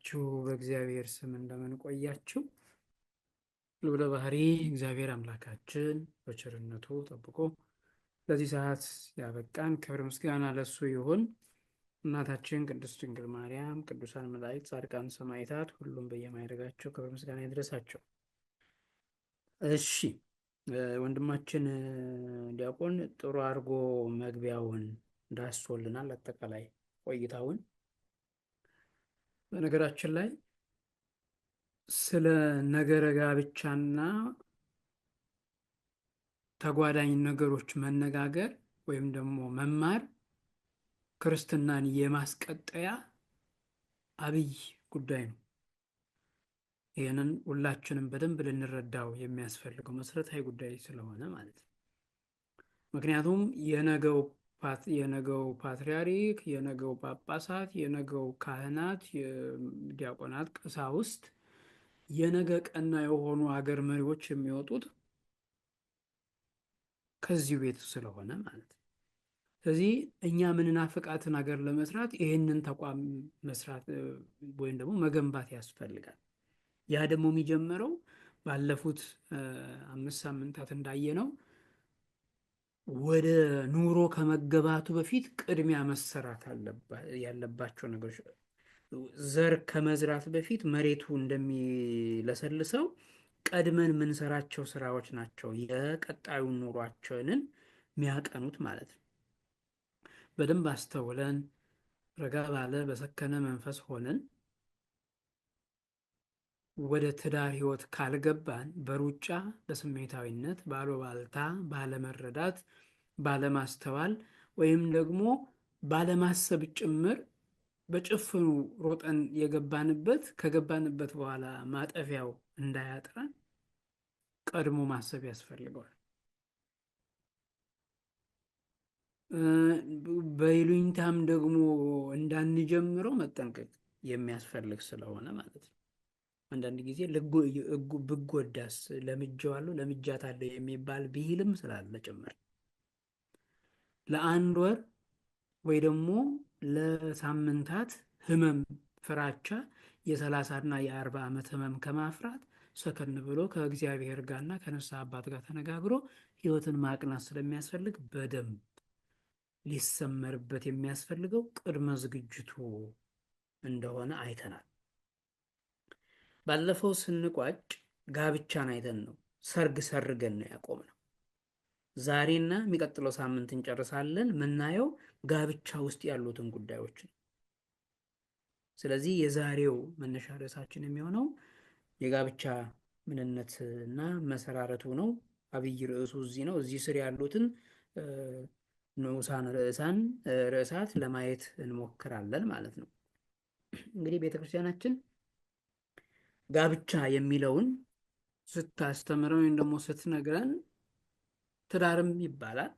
የተወደዳችሁ በእግዚአብሔር ስም እንደምን ቆያችሁ? ልዑለ ባሕሪ እግዚአብሔር አምላካችን በቸርነቱ ጠብቆ ለዚህ ሰዓት ያበቃን ክብር ምስጋና ለሱ ይሁን። እናታችን ቅድስት ድንግል ማርያም፣ ቅዱሳን መላእክት፣ ጻድቃን፣ ሰማዕታት ሁሉም በየማዕረጋቸው ክብር ምስጋና ይድረሳቸው። እሺ ወንድማችን ዲያቆን ጥሩ አድርጎ መግቢያውን ዳስሶልናል። አጠቃላይ ቆይታውን በነገራችን ላይ ስለ ነገረ ጋብቻና ተጓዳኝ ነገሮች መነጋገር ወይም ደግሞ መማር ክርስትናን የማስቀጠያ አብይ ጉዳይ ነው። ይህንን ሁላችንም በደንብ ልንረዳው የሚያስፈልገው መሰረታዊ ጉዳይ ስለሆነ ማለት ነው። ምክንያቱም የነገው ፓትርያርክ፣ የነገው ጳጳሳት፣ የነገው ካህናት፣ የዲያቆናት፣ ቀሳውስት፣ የነገ ቀና የሆኑ ሀገር መሪዎች የሚወጡት ከዚህ ቤት ስለሆነ ማለት ነው። ስለዚህ እኛ ምንናፍቃትን ሀገር ለመስራት ይህንን ተቋም መስራት ወይም ደግሞ መገንባት ያስፈልጋል። ያ ደግሞ የሚጀምረው ባለፉት 5 ሳምንታት እንዳየነው ወደ ኑሮ ከመገባቱ በፊት ቅድሚያ መሰራት ያለባቸው ነገሮች፣ ዘር ከመዝራት በፊት መሬቱ እንደሚለሰልሰው ቀድመን የምንሰራቸው ስራዎች ናቸው የቀጣዩን ኑሯችንን የሚያቀኑት ማለት ነው። በደንብ አስተውለን ረጋ ባለ በሰከነ መንፈስ ሆነን ወደ ትዳር ህይወት ካልገባን በሩጫ በስሜታዊነት ባሉባልታ ባለመረዳት ባለማስተዋል ወይም ደግሞ ባለማሰብ ጭምር በጭፍኑ ሮጠን ከገባንበት በኋላ ማጠፊያው እንዳያጥረን ቀድሞ ማሰብ ያስፈልገዋል። በይሉኝታም ደግሞ እንዳንጀምረው መጠንቀቅ የሚያስፈልግ ስለሆነ ማለት ነው። አንዳንድ ጊዜ ብጎዳስ ለምጄዋለሁ ለምጃታለሁ የሚባል ብሂልም ስላለ ጭምር ለአንድ ወር ወይ ደግሞ ለሳምንታት ህመም ፍራቻ የ30 እና የ40 ዓመት ህመም ከማፍራት ሰከን ብሎ ከእግዚአብሔር ጋርና ከንስሐ አባት ጋር ተነጋግሮ ህይወትን ማቅናት ስለሚያስፈልግ በደንብ ሊሰመርበት የሚያስፈልገው ቅድመ ዝግጅቱ እንደሆነ አይተናል። ባለፈው ስንቋጭ ጋብቻን አይተን ነው፣ ሰርግ ሰርገን ነው ያቆምነው። ዛሬና የሚቀጥለው ሳምንት እንጨርሳለን። ምናየው ጋብቻ ውስጥ ያሉትን ጉዳዮች ነው። ስለዚህ የዛሬው መነሻ ርዕሳችን የሚሆነው የጋብቻ ምንነትና መሰራረቱ ነው። አብይ ርዕሱ እዚህ ነው። እዚህ ስር ያሉትን ንዑሳን ርዕሳት ለማየት እንሞክራለን ማለት ነው። እንግዲህ ቤተክርስቲያናችን ጋብቻ የሚለውን ስታስተምረን ወይም ደግሞ ስትነግረን ትዳርም ይባላል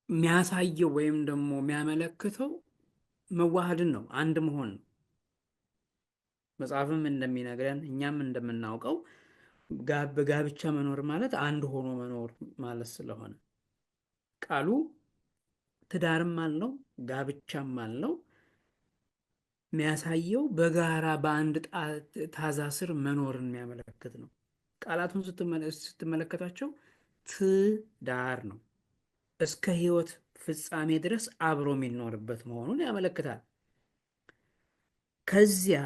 የሚያሳየው ወይም ደግሞ የሚያመለክተው መዋሃድን ነው፣ አንድ መሆን ነው። መጽሐፍም እንደሚነግረን እኛም እንደምናውቀው በጋብቻ መኖር ማለት አንድ ሆኖ መኖር ማለት ስለሆነ ቃሉ ትዳርም አለው ጋብቻም አለው። የሚያሳየው በጋራ በአንድ ታዛ ስር መኖርን የሚያመለክት ነው። ቃላቱን ስትመለከታቸው ትዳር ነው፣ እስከ ህይወት ፍጻሜ ድረስ አብሮ የሚኖርበት መሆኑን ያመለክታል። ከዚያ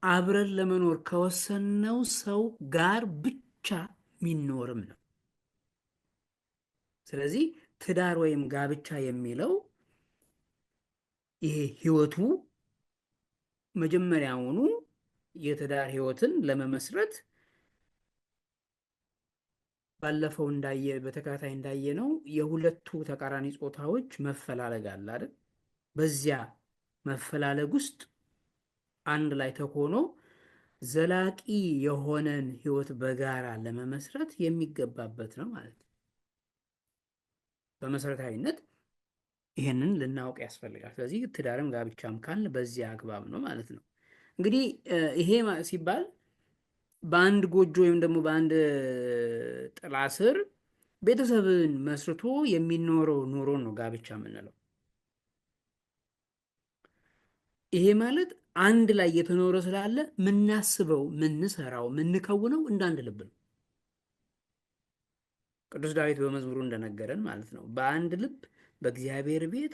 አብረን ለመኖር ከወሰነው ሰው ጋር ብቻ የሚኖርም ነው። ስለዚህ ትዳር ወይም ጋብቻ የሚለው ይሄ ህይወቱ መጀመሪያውኑ የትዳር ህይወትን ለመመስረት ባለፈው በተከታታይ እንዳየነው የሁለቱ ተቃራኒ ጾታዎች መፈላለግ አለ አይደል? በዚያ መፈላለግ ውስጥ አንድ ላይ ተሆኖ ዘላቂ የሆነን ህይወት በጋራ ለመመስረት የሚገባበት ነው ማለት ነው። በመሰረታዊነት ይህንን ልናውቅ ያስፈልጋል። ስለዚህ ትዳርም ጋብቻም ካልን በዚያ አግባብ ነው ማለት ነው። እንግዲህ ይሄ ሲባል በአንድ ጎጆ ወይም ደግሞ በአንድ ጥላ ስር ቤተሰብን መስርቶ የሚኖረው ኑሮ ነው ጋብቻ የምንለው። ይሄ ማለት አንድ ላይ የተኖረ ስላለ ምናስበው፣ ምንሰራው፣ ምንከውነው እንደ አንድ ልብ ነው። ቅዱስ ዳዊት በመዝሙሩ እንደነገረን ማለት ነው። በአንድ ልብ በእግዚአብሔር ቤት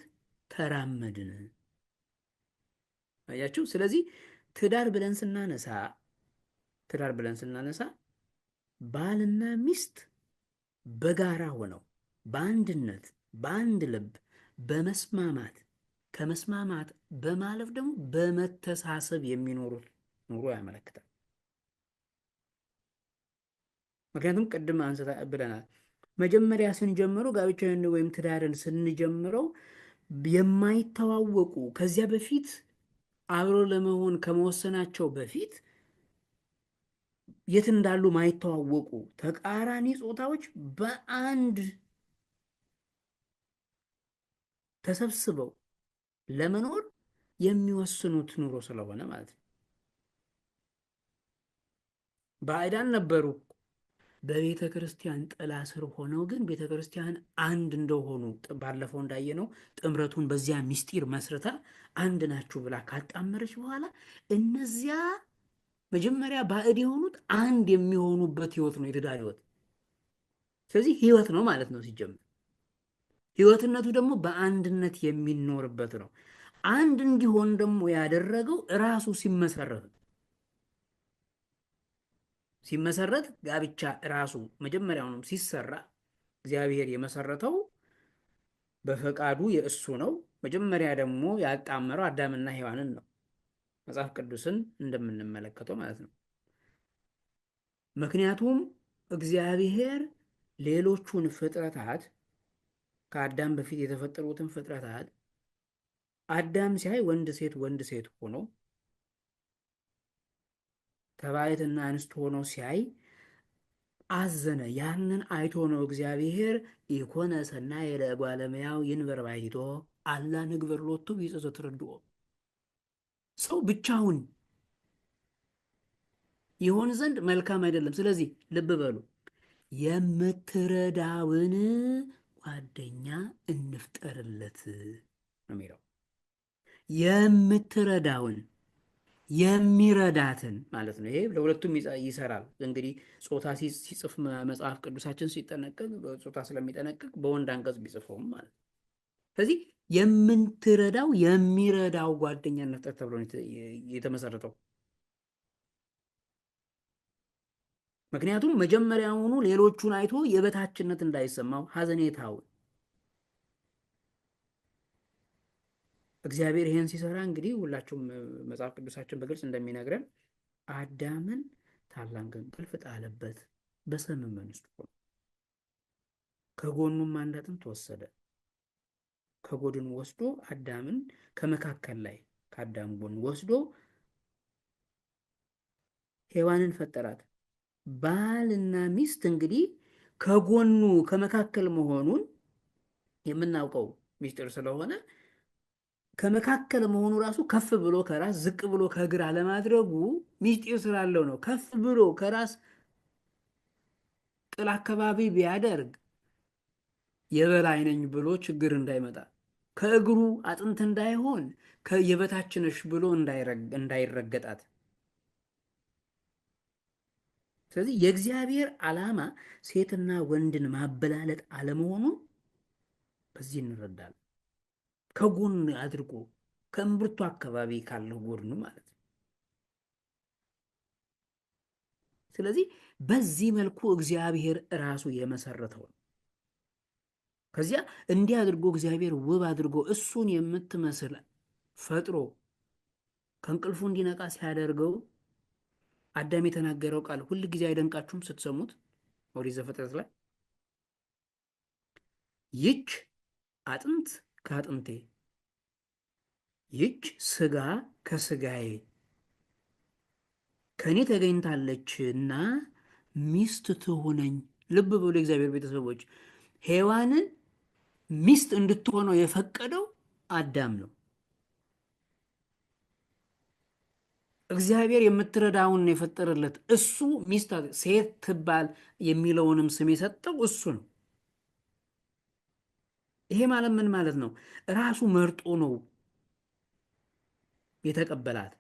ተራመድን። አያችሁ። ስለዚህ ትዳር ብለን ስናነሳ ትዳር ብለን ስናነሳ ባልና ሚስት በጋራ ሆነው በአንድነት በአንድ ልብ በመስማማት ከመስማማት በማለፍ ደግሞ በመተሳሰብ የሚኖሩት ኑሮ ያመለክታል። ምክንያቱም ቅድም አንስታ ብለናል፣ መጀመሪያ ስንጀምረው ጋብቻን ወይም ትዳርን ስንጀምረው የማይተዋወቁ ከዚያ በፊት አብሮ ለመሆን ከመወሰናቸው በፊት የት እንዳሉ ማይተዋወቁ ተቃራኒ ጾታዎች በአንድ ተሰብስበው ለመኖር የሚወስኑት ኑሮ ስለሆነ ማለት ነው። ባዕዳን ነበሩ በቤተ ክርስቲያን ጥላ ስር ሆነው ግን ቤተ ክርስቲያን አንድ እንደሆኑ ባለፈው እንዳየነው ጥምረቱን በዚያ ምስጢር መስርታ አንድ ናችሁ ብላ ካጣመረች በኋላ እነዚያ መጀመሪያ ባዕድ የሆኑት አንድ የሚሆኑበት ህይወት ነው የትዳር ህይወት። ስለዚህ ህይወት ነው ማለት ነው ሲጀምር። ህይወትነቱ ደግሞ በአንድነት የሚኖርበት ነው። አንድ እንዲሆን ደግሞ ያደረገው ራሱ ሲመሰረት ጋብቻ ራሱ መጀመሪያውንም ሲሰራ እግዚአብሔር የመሰረተው በፈቃዱ የእሱ ነው። መጀመሪያ ደግሞ ያጣመረው አዳምና ሔዋንን ነው፣ መጽሐፍ ቅዱስን እንደምንመለከተው ማለት ነው። ምክንያቱም እግዚአብሔር ሌሎቹን ፍጥረታት ከአዳም በፊት የተፈጠሩትን ፍጥረታት አዳም ሲያይ ወንድ ሴት ሆኖ ተባዕትና እንስት ሆኖ ሲያይ አዘነ። ያንን አይቶ ነው እግዚአብሔር ኢኮነ ሰናየ ለእጓለ እመሕያው ይንበር ባሕቲቶ አላ ንግበር ሎቱ ቢጽ ዘትረድኦ። ሰው ብቻውን ይሆን ዘንድ መልካም አይደለም። ስለዚህ ልብ በሉ፣ የምትረዳውን ጓደኛ እንፍጠርለት ነው የሚለው። የምትረዳውን የሚረዳትን ማለት ነው። ይሄ ለሁለቱም ይሰራል። እንግዲህ ጾታ ሲጽፍ መጽሐፍ ቅዱሳችን ሲጠነቀቅ ጾታ ስለሚጠነቀቅ በወንድ አንቀጽ ቢጽፈውም ማለት ነው። ስለዚህ የምትረዳው የሚረዳው ጓደኛ እንፍጠር ተብሎ የተመሰረተው። ምክንያቱም መጀመሪያውኑ ሌሎቹን አይቶ የበታችነት እንዳይሰማው ሐዘኔታውን እግዚአብሔር ይሄን ሲሰራ እንግዲህ ሁላችሁም መጽሐፍ ቅዱሳችን በግልጽ እንደሚነግረን አዳምን ታላቅ እንቅልፍ ጣለበት፣ በሰመመን ውስጥ ሆኖ ከጎኑም አንድ አጥንት ወሰደ። ከጎድን ወስዶ አዳምን ከመካከል ላይ ከአዳም ጎን ወስዶ ሔዋንን ፈጠራት። ባልና ሚስት እንግዲህ ከጎኑ ከመካከል መሆኑን የምናውቀው ሚስጥር ስለሆነ ከመካከል መሆኑ ራሱ ከፍ ብሎ ከራስ ዝቅ ብሎ ከእግር አለማድረጉ ሚስጢር ስላለው ነው። ከፍ ብሎ ከራስ ጥላ አካባቢ ቢያደርግ የበላይ ነኝ ብሎ ችግር እንዳይመጣ፣ ከእግሩ አጥንት እንዳይሆን የበታችነሽ ብሎ እንዳይረገጣት። ስለዚህ የእግዚአብሔር ዓላማ ሴትና ወንድን ማበላለጥ አለመሆኑን በዚህ እንረዳለን። ከጎን አድርጎ ከእምብርቱ አካባቢ ካለው ጎድኑ ማለት ነው። ስለዚህ በዚህ መልኩ እግዚአብሔር ራሱ የመሰረተው ነው። ከዚያ እንዲህ አድርጎ እግዚአብሔር ውብ አድርጎ እሱን የምትመስል ፈጥሮ ከእንቅልፉ እንዲነቃ ሲያደርገው አዳም የተናገረው ቃል ሁል ጊዜ አይደንቃችሁም ስትሰሙት? ኦሪት ዘፍጥረት ላይ ይች አጥንት ከአጥንቴ ይች ስጋ ከስጋዬ ከእኔ ተገኝታለች እና ሚስት ትሆነኝ። ልብ ብሎ የእግዚአብሔር ቤተሰቦች ሔዋንን ሚስት እንድትሆነው የፈቀደው አዳም ነው። እግዚአብሔር የምትረዳውን የፈጠረለት እሱ ሚስት ሴት ትባል የሚለውንም ስም የሰጠው እሱ ነው። ይሄ ማለት ምን ማለት ነው? ራሱ መርጦ ነው የተቀበላት።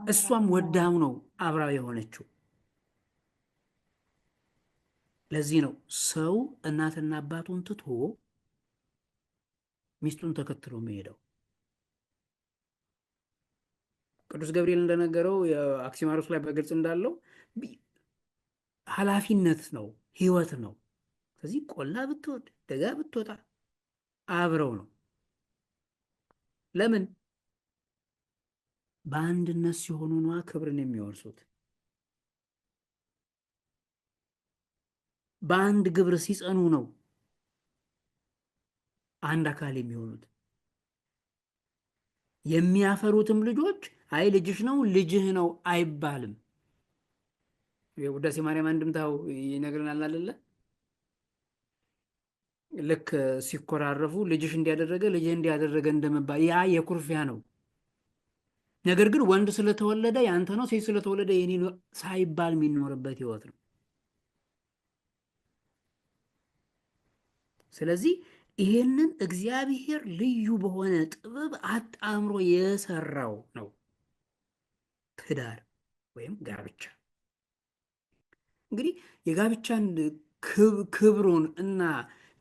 እሷም ወዳው ነው አብራው የሆነችው። ለዚህ ነው ሰው እናትና አባቱን ትቶ ሚስቱን ተከትሎ መሄደው። ቅዱስ ገብርኤል እንደነገረው የአክሲማሮስ ላይ በግልጽ እንዳለው ኃላፊነት ነው፣ ህይወት ነው። ስለዚህ ቆላ ብትወድ ደጋ ብትወጣ አብረው ነው። ለምን? በአንድነት ሲሆኑ ነዋ ክብርን የሚወርሱት። በአንድ ግብር ሲጸኑ ነው አንድ አካል የሚሆኑት። የሚያፈሩትም ልጆች አይ ልጅሽ ነው ልጅህ ነው አይባልም። የውዳሴ ማርያም አንድምታው ይነግረናል አይደለ? ልክ ሲኮራረፉ ልጅሽ እንዲያደረገ ልጅህ እንዲያደረገ እንደመባል ያ የኩርፊያ ነው። ነገር ግን ወንድ ስለተወለደ ያንተ ነው፣ ሴት ስለተወለደ የኔ ነው ሳይባል የሚኖርበት ህይወት ነው። ስለዚህ ይሄንን እግዚአብሔር ልዩ በሆነ ጥበብ አጣምሮ የሰራው ነው ትዳር ወይም ጋብቻ። እንግዲህ የጋብቻን ክብሩን እና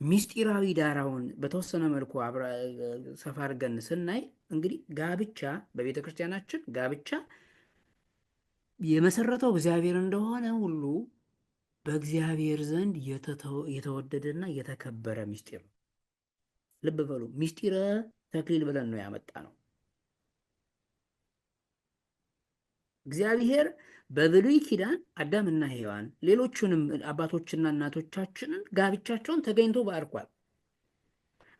ሚስጢራዊ ዳራውን በተወሰነ መልኩ ሰፋ አድርገን ስናይ እንግዲህ ጋብቻ በቤተ ክርስቲያናችን ጋብቻ የመሰረተው እግዚአብሔር እንደሆነ ሁሉ በእግዚአብሔር ዘንድ የተወደደና የተከበረ ሚስጢር ነው። ልብ በሉ፣ ሚስጢረ ተክሊል ብለን ነው ያመጣ ነው። እግዚአብሔር በብሉይ ኪዳን አዳምና ሔዋን ሌሎቹንም አባቶችና እናቶቻችንን ጋብቻቸውን ተገኝቶ ባርኳል።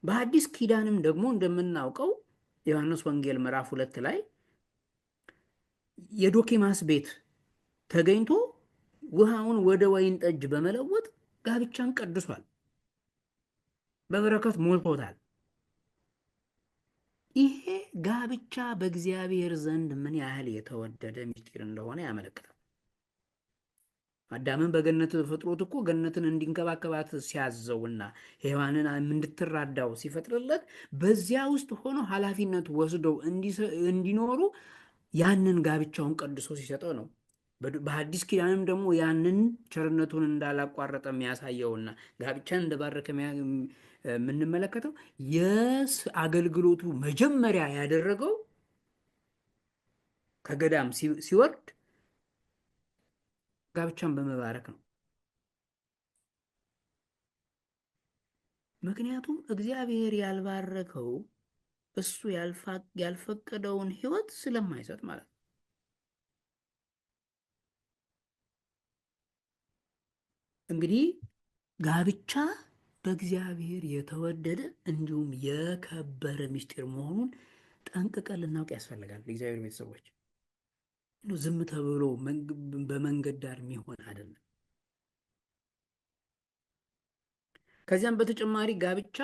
በአዲስ ኪዳንም ደግሞ እንደምናውቀው ዮሐንስ ወንጌል ምዕራፍ 2 ላይ የዶኪማስ ቤት ተገኝቶ ውሃውን ወደ ወይን ጠጅ በመለወጥ ጋብቻን ቀድሷል፣ በበረከት ሞልቶታል። ይሄ ጋብቻ በእግዚአብሔር ዘንድ ምን ያህል የተወደደ ምስጢር እንደሆነ ያመለክታል። አዳምን በገነት ፈጥሮት እኮ ገነትን እንዲንከባከባት ሲያዘውና ሔዋንን እንድትራዳው ሲፈጥርለት በዚያ ውስጥ ሆኖ ኃላፊነት ወስደው እንዲኖሩ ያንን ጋብቻውን ቀድሶ ሲሰጠው ነው። በሐዲስ ኪዳንም ደግሞ ያንን ቸርነቱን እንዳላቋረጠ የሚያሳየውና ጋብቻን እንደባረከ የምንመለከተው አገልግሎቱ መጀመሪያ ያደረገው ከገዳም ሲወርድ ጋብቻን በመባረክ ነው። ምክንያቱም እግዚአብሔር ያልባረከው እሱ ያልፈቀደውን ሕይወት ስለማይሰጥ ማለት ነው። እንግዲህ ጋብቻ በእግዚአብሔር የተወደደ እንዲሁም የከበረ ምስጢር መሆኑን ጠንቅቀን ልናውቅ ያስፈልጋል። እግዚአብሔር ቤተሰቦች ዝም ተብሎ በመንገድ ዳር የሚሆን አይደለም። ከዚያም በተጨማሪ ጋብቻ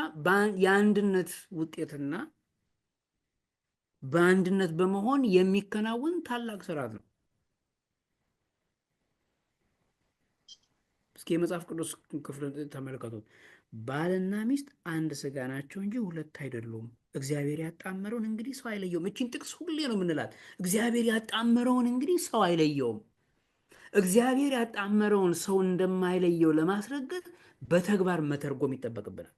የአንድነት ውጤትና በአንድነት በመሆን የሚከናወን ታላቅ ስርዓት ነው። እስኪ የመጽሐፍ ቅዱስ ክፍል ተመልከቱት። ባልና ሚስት አንድ ስጋ ናቸው እንጂ ሁለት አይደሉም። እግዚአብሔር ያጣመረውን እንግዲህ ሰው አይለየውም። እቺን ጥቅስ ሁሌ ነው የምንላት። እግዚአብሔር ያጣመረውን እንግዲህ ሰው አይለየውም። እግዚአብሔር ያጣመረውን ሰው እንደማይለየው ለማስረገጥ በተግባር መተርጎም ይጠበቅብናል።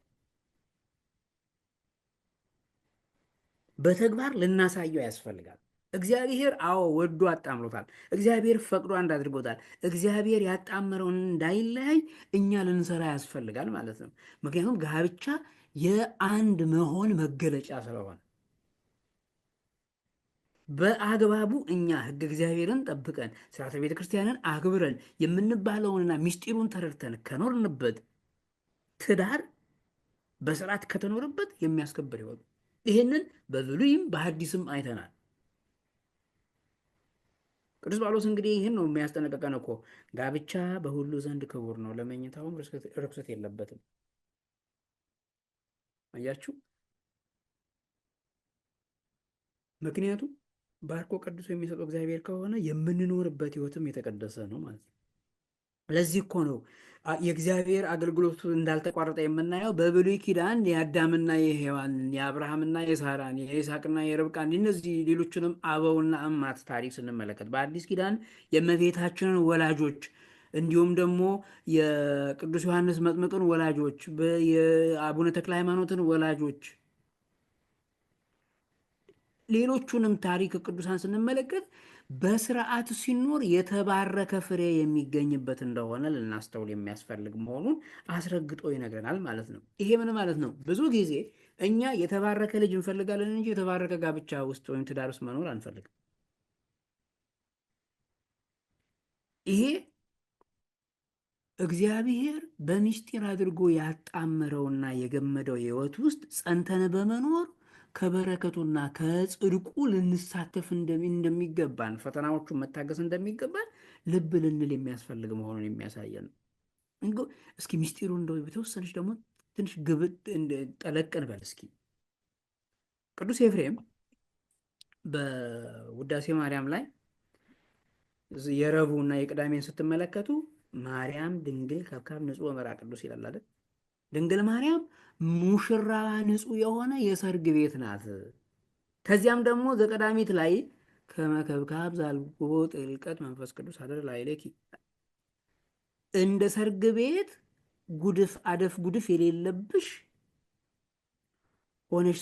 በተግባር ልናሳየው ያስፈልጋል። እግዚአብሔር ወዶ አጣምሮታል። እግዚአብሔር ፈቅዶ አንድ አድርጎታል። እግዚአብሔር ያጣመረውን እንዳይለያይ እኛ ልንሰራ ያስፈልጋል ማለት ነው። ምክንያቱም ጋብቻ የአንድ መሆን መገለጫ ስለሆነ በአግባቡ እኛ ሕግ እግዚአብሔርን ጠብቀን ስርዓተ ቤተ ክርስቲያንን አክብረን የምንባለውንና ምስጢሩን ተረድተን ከኖርንበት ትዳር በስርዓት ከተኖርበት የሚያስከብር ይሆን። ይህንን በብሉይም በሐዲስም አይተናል። ቅዱስ ጳውሎስ እንግዲህ ይህን ነው የሚያስጠነቀቀን እኮ ጋብቻ በሁሉ ዘንድ ክቡር ነው፣ ለመኝታውም ርኩሰት የለበትም። አያችሁ፣ ምክንያቱም ባርኮ ቀድሶ የሚሰጠው እግዚአብሔር ከሆነ የምንኖርበት ህይወትም የተቀደሰ ነው ማለት ነው። ለዚህ እኮ ነው የእግዚአብሔር አገልግሎቱ እንዳልተቋረጠ የምናየው በብሉይ ኪዳን የአዳምና የሔዋንን የአብርሃምና የሳራን የይስሐቅና የርብቃን እነዚህ ሌሎችንም አበውና እማት ታሪክ ስንመለከት በአዲስ ኪዳን የእመቤታችንን ወላጆች እንዲሁም ደግሞ የቅዱስ ዮሐንስ መጥምቅን ወላጆች የአቡነ ተክለ ሃይማኖትን ወላጆች ሌሎቹንም ታሪክ ቅዱሳን ስንመለከት በስርዓት ሲኖር የተባረከ ፍሬ የሚገኝበት እንደሆነ ልናስተውል የሚያስፈልግ መሆኑን አስረግጦ ይነግረናል ማለት ነው። ይሄ ምን ማለት ነው? ብዙ ጊዜ እኛ የተባረከ ልጅ እንፈልጋለን እንጂ የተባረከ ጋብቻ ውስጥ ወይም ትዳር ውስጥ መኖር አንፈልግም። ይሄ እግዚአብሔር በምስጢር አድርጎ ያጣመረውና የገመደው ሕይወት ውስጥ ጸንተን በመኖር ከበረከቱና ከጽድቁ ልንሳተፍ እንደሚገባን ፈተናዎቹን መታገስ እንደሚገባን ልብ ልንል የሚያስፈልግ መሆኑን የሚያሳየን ነው። እስኪ ምስጢሩ እንደው የተወሰነች ደግሞ ትንሽ ግብጥ ጠለቅ እንበል እስኪ። ቅዱስ ኤፍሬም በውዳሴ ማርያም ላይ የረቡዕ እና የቅዳሜን ስትመለከቱ ማርያም ድንግል ከብካብ ንጹሕ ወመራ ቅዱስ ይላል አይደል? ድንግል ማርያም ሙሽራ ንጹሕ የሆነ የሰርግ ቤት ናት። ከዚያም ደግሞ ዘቀዳሚት ላይ ከመከብካብ ዛልጎ ጥልቀት መንፈስ ቅዱስ አደረ ላዕሌኪ እንደ ሰርግ ቤት ጉድፍ አደፍ ጉድፍ የሌለብሽ ሆነሽ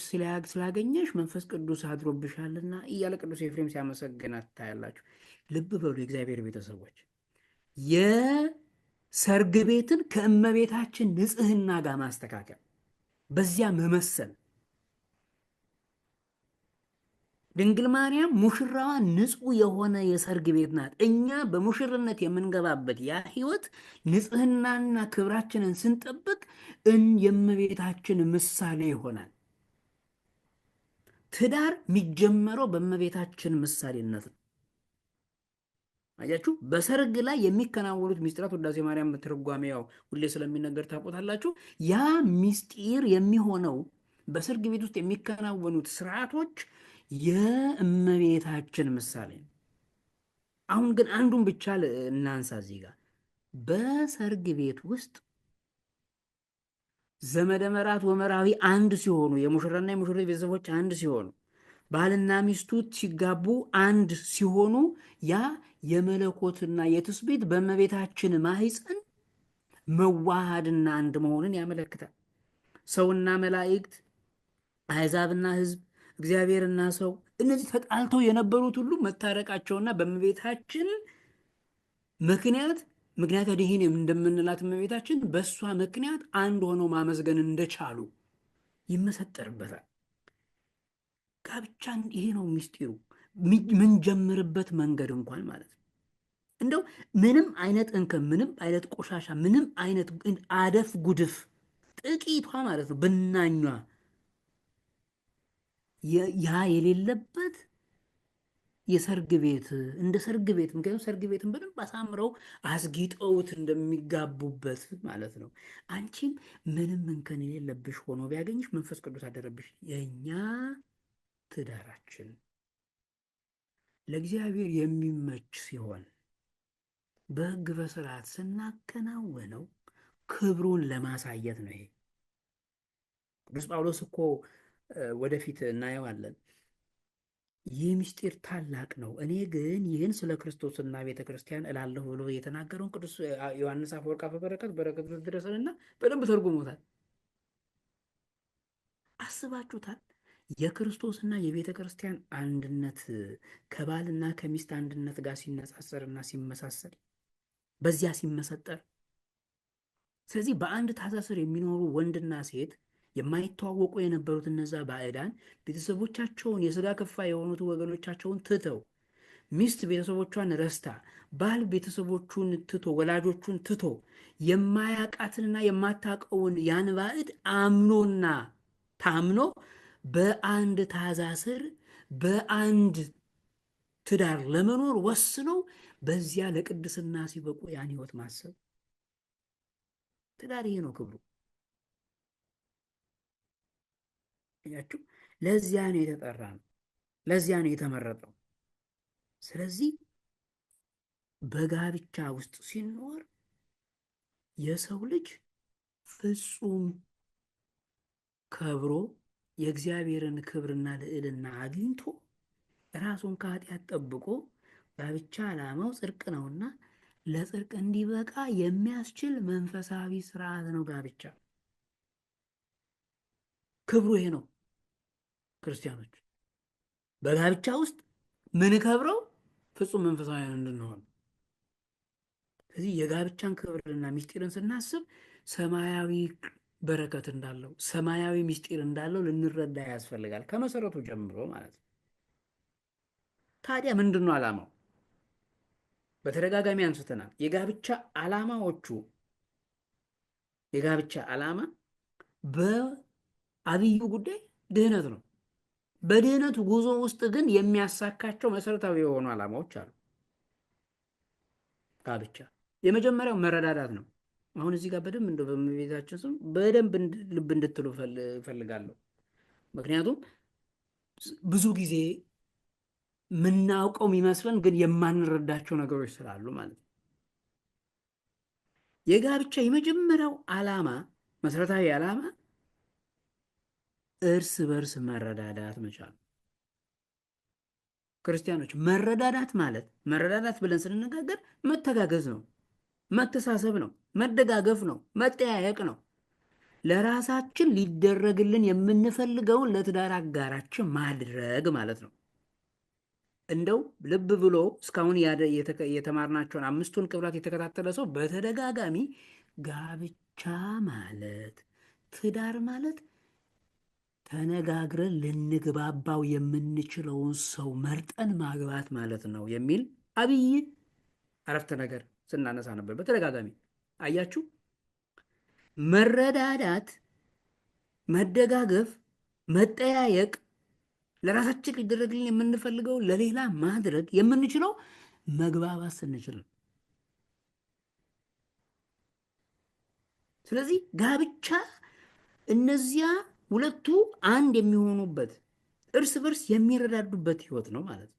ስላገኘሽ መንፈስ ቅዱስ አድሮብሻልና እያለ ቅዱስ ኤፍሬም ሲያመሰግናት ታያላችሁ። ልብ በሉ የእግዚአብሔር ቤተሰቦች፣ የሰርግ ቤትን ከእመቤታችን ንጽሕና ጋር ማስተካከል፣ በዚያ መመሰል። ድንግል ማርያም ሙሽራዋ ንጹሕ የሆነ የሰርግ ቤት ናት። እኛ በሙሽርነት የምንገባበት ያ ሕይወት ንጽሕናና ክብራችንን ስንጠብቅ የእመቤታችን ምሳሌ ይሆናል። ትዳር የሚጀመረው በእመቤታችን ምሳሌነት ነው። አያችሁ፣ በሰርግ ላይ የሚከናወኑት ሚስጥራት ውዳሴ ማርያም ትርጓሜ ያው ሁሌ ስለሚነገር ታውቁታላችሁ። ያ ሚስጢር የሚሆነው በሰርግ ቤት ውስጥ የሚከናወኑት ስርዓቶች የእመቤታችን ምሳሌ ነው። አሁን ግን አንዱን ብቻ እናንሳ እዚህ ጋር። በሰርግ ቤት ውስጥ ዘመደ መራት ወመራዊ አንድ ሲሆኑ፣ የሙሽራና የሙሽሪት ቤተሰቦች አንድ ሲሆኑ፣ ባልና ሚስቱ ሲጋቡ አንድ ሲሆኑ ያ የመለኮትና የትስብእት በእመቤታችን ማህፀን መዋሃድና አንድ መሆንን ያመለክታል። ሰውና መላእክት፣ አሕዛብና ሕዝብ፣ እግዚአብሔርና ሰው እነዚህ ተጣልተው የነበሩት ሁሉ መታረቃቸውና በእመቤታችን ምክንያት ይህን እንደምንላት እመቤታችን በእሷ ምክንያት አንድ ሆነው ማመስገን እንደቻሉ ይመሰጠርበታል። ጋብቻ ይሄ ነው ሚስጢሩ። ምንጀምርበት መንገድ እንኳን ማለት ነው እንደው ምንም አይነት እንከን፣ ምንም አይነት ቆሻሻ፣ ምንም አይነት አደፍ ጉድፍ ጥቂቷ ማለት ነው ብናኟ ያ የሌለበት የሰርግ ቤት እንደ ሰርግ ቤት፣ ምክንያቱም ሰርግ ቤትን በደንብ አሳምረው አስጊጠውት እንደሚጋቡበት ማለት ነው። አንቺም ምንም እንከን የሌለብሽ ሆኖ ቢያገኝሽ መንፈስ ቅዱስ አደረብሽ። የእኛ ትዳራችን ለእግዚአብሔር የሚመች ሲሆን በሕግ በስርዓት ስናከናወነው ክብሩን ለማሳየት ነው። ይሄ ቅዱስ ጳውሎስ እኮ ወደፊት እናየዋለን። ይህ ምስጢር ታላቅ ነው፣ እኔ ግን ይህን ስለ ክርስቶስና ቤተ ክርስቲያን እላለሁ ብሎ የተናገረውን ቅዱስ ዮሐንስ አፈወርቅ በበረከት ድረሰንና በደንብ ተርጉሞታል። አስባችሁታል? የክርስቶስና የቤተ ክርስቲያን አንድነት ከባልና ከሚስት አንድነት ጋር ሲነጻጸርና ሲመሳሰል በዚያ ሲመሰጠር፣ ስለዚህ በአንድ ታዛ ስር የሚኖሩ ወንድና ሴት የማይተዋወቁ የነበሩት እነዛ ባዕዳን ቤተሰቦቻቸውን የሥጋ ክፋይ የሆኑት ወገኖቻቸውን ትተው ሚስት ቤተሰቦቿን ረስታ ባል ቤተሰቦቹን ትቶ ወላጆቹን ትቶ የማያውቃትንና የማታውቀውን ያን ባዕድ አምኖና ታምኖ በአንድ ታዛ ስር በአንድ ትዳር ለመኖር ወስነው በዚያ ለቅድስና ሲበቁ ያን ሕይወት ማሰብ ትዳር ይሄ ነው ክብሩ። ያችሁ ለዚያ ነው የተጠራ ነው፣ ለዚያ ነው የተመረጠው። ስለዚህ በጋብቻ ውስጥ ሲኖር የሰው ልጅ ፍጹም ከብሮ የእግዚአብሔርን ክብርና ልዕልና አግኝቶ ራሱን ከኃጢአት ጠብቆ ጋብቻ ዓላማው ጽድቅ ነውና ለጽድቅ እንዲበቃ የሚያስችል መንፈሳዊ ስርዓት ነው ጋብቻ። ክብሩ ይሄ ነው። ክርስቲያኖች በጋብቻ ውስጥ ምን ከብረው ፍጹም መንፈሳዊያን እንድንሆን። ስለዚህ የጋብቻን ክብርና ምስጢርን ስናስብ ሰማያዊ በረከት እንዳለው ሰማያዊ ምስጢር እንዳለው ልንረዳ ያስፈልጋል፣ ከመሰረቱ ጀምሮ ማለት ነው። ታዲያ ምንድን ነው ዓላማው? በተደጋጋሚ አንስተናል። የጋብቻ ዓላማ በአብዩ ጉዳይ ድህነት ነው። በድህነቱ ጉዞ ውስጥ ግን የሚያሳካቸው መሰረታዊ የሆኑ ዓላማዎች አሉ። ጋብቻ የመጀመሪያው መረዳዳት ነው። አሁን እዚህ ጋር በደንብ እንደው በእመቤታችን ስም በደንብ ልብ እንድትሉ እፈልጋለሁ። ምክንያቱም ብዙ ጊዜ የምናውቀው የሚመስለን ግን የማንረዳቸው ነገሮች ስላሉ ማለት ነው። የጋብቻ የመጀመሪያው ዓላማ መሰረታዊ ዓላማ እርስ በርስ መረዳዳት መቻል። ክርስቲያኖች መረዳዳት ብለን ስንነጋገር መተጋገዝ ነው፣ መተሳሰብ ነው፣ መደጋገፍ ነው፣ መጠያየቅ ነው። ለራሳችን ሊደረግልን የምንፈልገውን ለትዳር አጋራችን ማድረግ ማለት ነው። እንደው ልብ ብሎ እስካሁን የተማርናቸውን 5ቱን ቅብላት የተከታተለ ሰው በተደጋጋሚ ጋብቻ ማለት ትዳር ማለት ተነጋግረን ልንግባባው የምንችለውን ሰው መርጠን ማግባት ማለት ነው የሚል አብይ አረፍተ ነገር ስናነሳ ነበር በተደጋጋሚ። አያችሁ፣ መረዳዳት፣ መደጋገፍ፣ መጠያየቅ ለራሳችን ሊደረግልን የምንፈልገው ለሌላ ማድረግ የምንችለው መግባባት ስንችል ነው። ስለዚህ ጋብቻ እነዚያ ሁለቱ አንድ የሚሆኑበት እርስ በርስ የሚረዳዱበት ህይወት ነው ማለት ነው።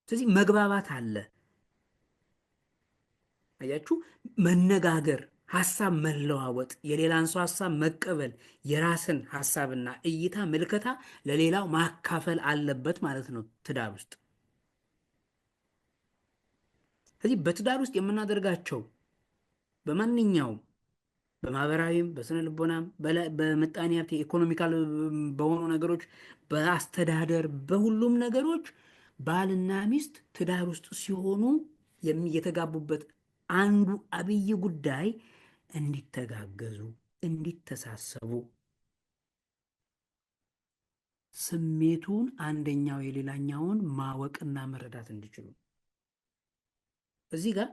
ስለዚህ መግባባት አለ። አያችሁ፣ መነጋገር፣ ሀሳብ መለዋወጥ፣ የሌላን ሰው ሀሳብ መቀበል፣ የራስን ሀሳብና እይታ ምልከታ ለሌላው ማካፈል አለበት ማለት ነው ትዳር ውስጥ። ስለዚህ በትዳር ውስጥ የምናደርጋቸው በማንኛውም በማህበራዊም በስነ ልቦናም በምጣኔ ሀብት ኢኮኖሚካል በሆኑ ነገሮች በአስተዳደር በሁሉም ነገሮች ባልና ሚስት ትዳር ውስጥ ሲሆኑ የተጋቡበት አንዱ አብይ ጉዳይ እንዲተጋገዙ፣ እንዲተሳሰቡ፣ ስሜቱን አንደኛው የሌላኛውን ማወቅና መረዳት እንዲችሉ። እዚህ ጋር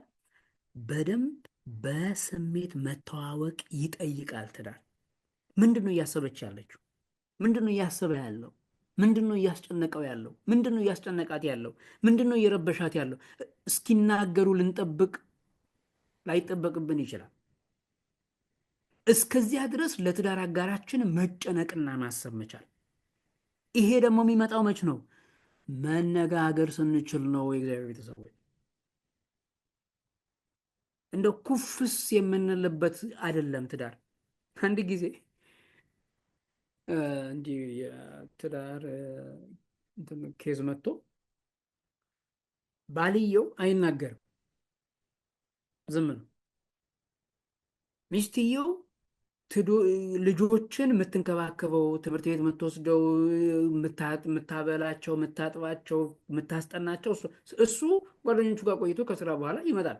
በደንብ በስሜት መተዋወቅ ይጠይቃል ትዳር። ምንድን ነው እያሰበች ያለችው? ምንድን ነው እያሰበ ያለው? ምንድን ነው እያስጨነቀው ያለው? ምንድን ነው እያስጨነቃት ያለው? ምንድን ነው እየረበሻት ያለው? እስኪናገሩ ልንጠብቅ ላይጠበቅብን ይችላል። እስከዚያ ድረስ ለትዳር አጋራችን መጨነቅና ማሰብ መቻል። ይሄ ደግሞ የሚመጣው መች ነው? መነጋገር ስንችል ነው። የእግዚአብሔር ቤተሰቦች እንደ ኩፍስ የምንልበት አይደለም ትዳር። አንድ ጊዜ እንዲህ የትዳር ኬዝ መጥቶ ባልየው አይናገርም፣ ዝም ነው። ሚስትየው ልጆችን የምትንከባከበው፣ ትምህርት ቤት የምትወስደው፣ የምታበላቸው፣ የምታጥባቸው፣ የምታስጠናቸው እሱ ጓደኞቹ ጋር ቆይቶ ከስራ በኋላ ይመጣል።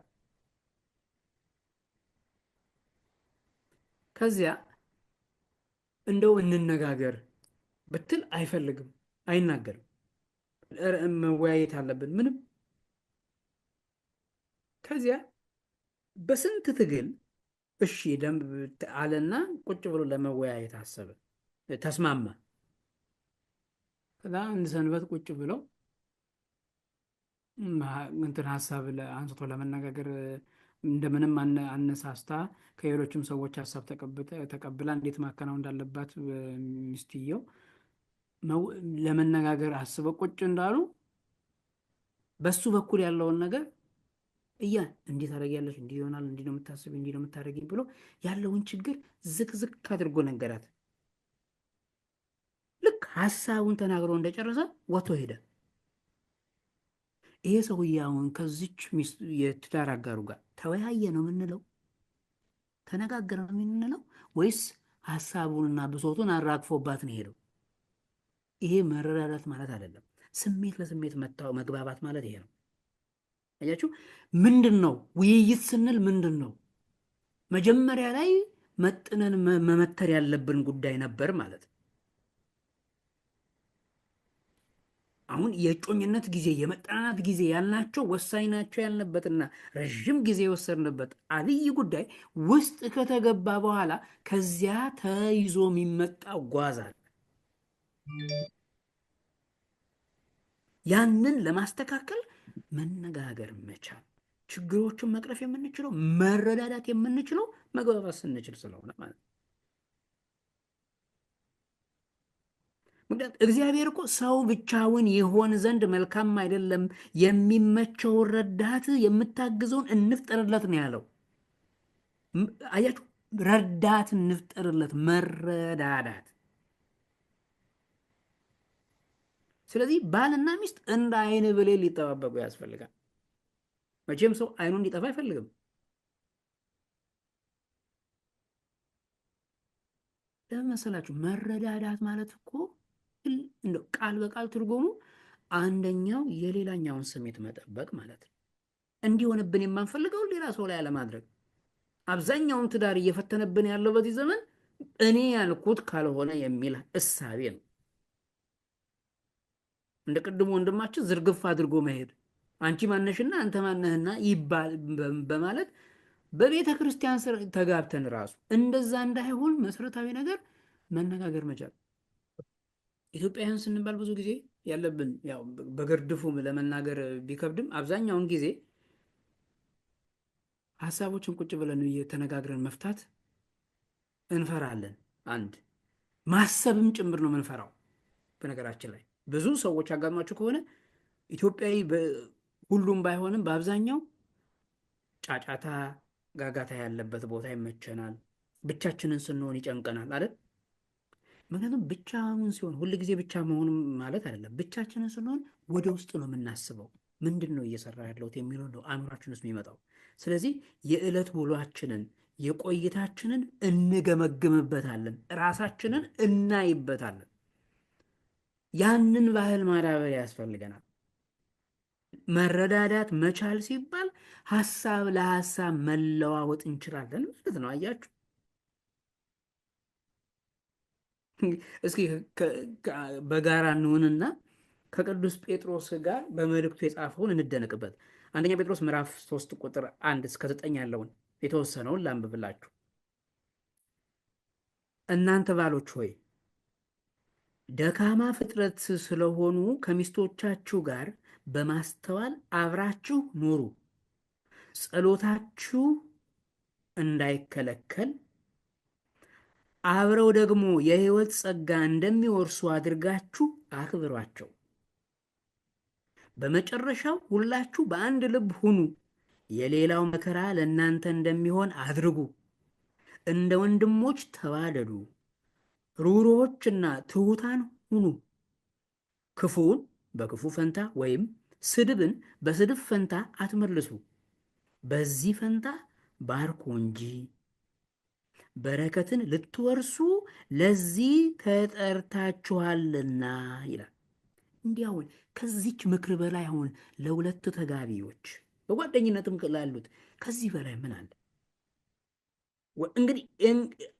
ከዚያ እንደው እንነጋገር ብትል አይፈልግም፣ አይናገርም። መወያየት አለብን ምንም። ከዚያ በስንት ትግል እሺ ደንብ አለና ቁጭ ብሎ ለመወያየት አሰበ፣ ተስማማ። ከዛ አንድ ሰንበት ቁጭ ብለው እንትን ሀሳብ አንስቶ ለመነጋገር እንደምንም አነሳስታ ከሌሎችም ሰዎች ሀሳብ ተቀብላ እንዴት ማከናወን እንዳለባት ሚስትየው ለመነጋገር አስበው ቁጭ እንዳሉ በሱ በኩል ያለውን ነገር እንዴት ታደርጊያለሽ? እንዲህ ይሆናል፣ እንዲህ ነው የምታስብ፣ እንዲህ ነው የምታደርጊ ብሎ ያለውን ችግር ዝቅዝቅ አድርጎ ነገራት። ልክ ሀሳቡን ተናግሮ እንደጨረሰ ወጥቶ ሄደ። ይሄ ሰውዬ አሁን ከዚች የትዳር አጋሩ ጋር ተወያየ ነው የምንለው? ተነጋገረ ነው የምንለው? ወይስ ሀሳቡንና ብሶቱን አራግፎባት ነው ሄደው? ይሄ መረዳዳት ማለት አይደለም። ስሜት ለስሜት መግባባት ማለት ይሄ ነው። አያችሁ? ምንድን ነው ውይይት ስንል ምንድን ነው? መጀመሪያ ላይ መጥነን መመተር ያለብን ጉዳይ ነበር ማለት ነው። አሁን የእጮኝነት ጊዜ የመጠናናት ጊዜ ያልናቸው ወሳኝ ናቸው ያልንበትና ረዥም ጊዜ የወሰድንበት አብይ ጉዳይ ውስጥ ከተገባ በኋላ ከዚያ ተይዞ የሚመጣ ጓዝ አለ። ያንን ለማስተካከል መነጋገር መቻል፣ ችግሮችን መቅረፍ የምንችለው መረዳዳት የምንችለው መግባባት ስንችል ስለሆነ ማለት ነው። ምክንያቱም እግዚአብሔር እኮ ሰው ብቻውን ይሆን ዘንድ መልካም አይደለም፣ የሚመቸውን ረዳት የምታግዘውን እንፍጠርለት ነው ያለው። አያችሁ፣ ረዳት እንፍጠርለት፣ መረዳዳት። ስለዚህ ባልና ሚስት እንደ አይን ብሌን ሊጠባበቁ ያስፈልጋል። መቼም ሰው አይኑ እንዲጠፋ አይፈልግም። ለምን መሰላችሁ? መረዳዳት ማለት እኮ እንደው ቃል በቃል ትርጉሙ አንደኛው የሌላኛውን ስሜት መጠበቅ ማለት ነው። እንዲሆንብን የማንፈልገውን ሌላ ሰው ላይ አለማድረግ። አብዛኛውን ትዳር እየፈተነብን ያለው በዚህ ዘመን እኔ ያልኩት ካልሆነ የሚል እሳቤ ነው። እንደ ቅድሙ ወንድማችን ዝርግፍ አድርጎ መሄድ፣ አንቺ ማነሽና አንተ ማነህና ይባል በማለት በቤተ ክርስቲያን ስር ተጋብተን ራሱ እንደዛ እንዳይሆን መሰረታዊ ነገር መነጋገር መቻል። ኢትዮጵያውያን ስንባል ብዙ ጊዜ ያለብን ያው በግርድፉም ለመናገር ቢከብድም አብዛኛውን ጊዜ ሀሳቦችን ቁጭ ብለን እየተነጋግረን መፍታት እንፈራለን። አንድ ማሰብም ጭምር ነው የምንፈራው። በነገራችን ላይ ብዙ ሰዎች አጋጥሟቸው ከሆነ ኢትዮጵያዊ ሁሉም ባይሆንም በአብዛኛው ጫጫታ፣ ጋጋታ ያለበት ቦታ ይመቸናል። ብቻችንን ስንሆን ይጨንቀናል አይደል? ምክንያቱም ብቻውን ሲሆን ሁል ጊዜ ብቻ መሆን ማለት አይደለም። ብቻችንን ስንሆን ወደ ውስጥ ነው የምናስበው። ምንድን ነው እየሰራ ያለሁት የሚለው ነው አእምሯችን ውስጥ የሚመጣው። ስለዚህ የዕለት ውሏችንን የቆይታችንን እንገመግምበታለን፣ ራሳችንን እናይበታለን። ያንን ባህል ማዳበር ያስፈልገናል። መረዳዳት መቻል ሲባል ሀሳብ ለሀሳብ መለዋወጥ እንችላለን ማለት ነው። አያችሁ። እስኪ በጋራ እንሆንና ከቅዱስ ጴጥሮስ ጋር በመልእክቱ የጻፈውን እንደነቅበት። አንደኛ ጴጥሮስ ምዕራፍ 3 ቁጥር 1 እስከ 9 ያለውን የተወሰነውን ላንብብላችሁ። እናንተ ባሎች ሆይ ደካማ ፍጥረት ስለሆኑ ከሚስቶቻችሁ ጋር በማስተዋል አብራችሁ ኑሩ፣ ጸሎታችሁ እንዳይከለከል አብረው ደግሞ የሕይወት ጸጋ እንደሚወርሱ አድርጋችሁ አክብሯቸው። በመጨረሻው ሁላችሁ በአንድ ልብ ሁኑ፣ የሌላው መከራ ለእናንተ እንደሚሆን አድርጉ። እንደ ወንድሞች ተዋደዱ፣ ሩሮዎችና ትሑታን ሁኑ። ክፉውን በክፉ ፈንታ ወይም ስድብን በስድብ ፈንታ አትመልሱ። በዚህ ፈንታ ባርኩ እንጂ በረከትን ልትወርሱ ለዚህ ተጠርታችኋልና ይላል። እንዲያውን ከዚች ምክር በላይ አሁን ለሁለት ተጋቢዎች በጓደኝነትም ላሉት ከዚህ በላይ ምን አለ? እንግዲህ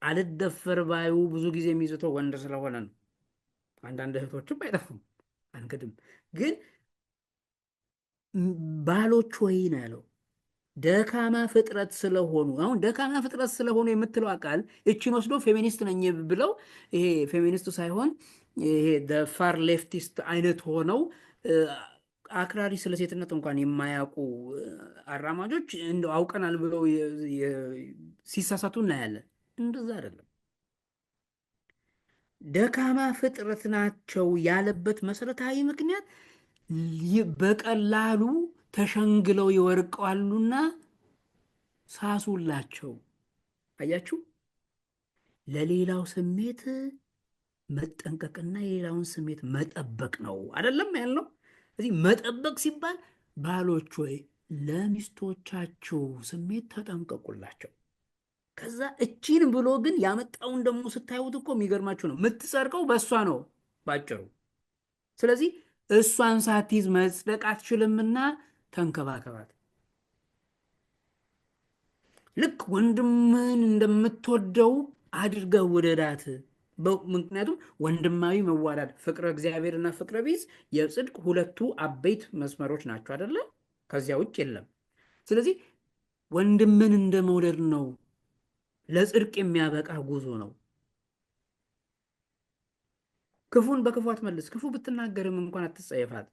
አልደፈር ባዩ ብዙ ጊዜ የሚይዘው ወንድ ስለሆነ ነው። አንዳንድ እህቶችም አይጠፉም፣ አንክድም። ግን ባሎች ወይ ነው ያለው ደካማ ፍጥረት ስለሆኑ። አሁን ደካማ ፍጥረት ስለሆኑ የምትለው ቃል እቺን ወስዶ ፌሚኒስት ነኝ ብለው ይሄ ፌሚኒስቱ ሳይሆን ይሄ ፋር ሌፍቲስት አይነት ሆነው አክራሪ ስለ ሴትነት እንኳን የማያውቁ አራማጆች እንደው አውቀናል ብለው ሲሳሳቱ እናያለን። እንደዛ አይደለም። ደካማ ፍጥረት ናቸው ያለበት መሰረታዊ ምክንያት በቀላሉ ተሸንግለው ይወርቀዋሉና ሳሱላቸው። አያችሁ፣ ለሌላው ስሜት መጠንቀቅና የሌላውን ስሜት መጠበቅ ነው አይደለም ያልነው። እዚህ መጠበቅ ሲባል ባሎች ወይ ለሚስቶቻችሁ ስሜት ተጠንቀቁላቸው። ከዛ እቺን ብሎ ግን ያመጣውን ደግሞ ስታዩት እኮ የሚገርማችሁ ነው። የምትጸድቀው በእሷ ነው ባጭሩ። ስለዚህ እሷን ሳትይዝ መጽደቅ አትችልምና ተንከባከባት። ልክ ወንድምህን እንደምትወደው አድርገህ ውደዳት። ምክንያቱም ወንድማዊ መዋዳድ ፍቅረ እግዚአብሔርና ፍቅረ ቢጽ የጽድቅ ሁለቱ አበይት መስመሮች ናቸው አይደለ? ከዚያ ውጭ የለም። ስለዚህ ወንድምን እንደ መውደድ ነው። ለጽድቅ የሚያበቃ ጉዞ ነው። ክፉን በክፉ አትመልስ። ክፉ ብትናገርም እንኳን አትጸየፋት።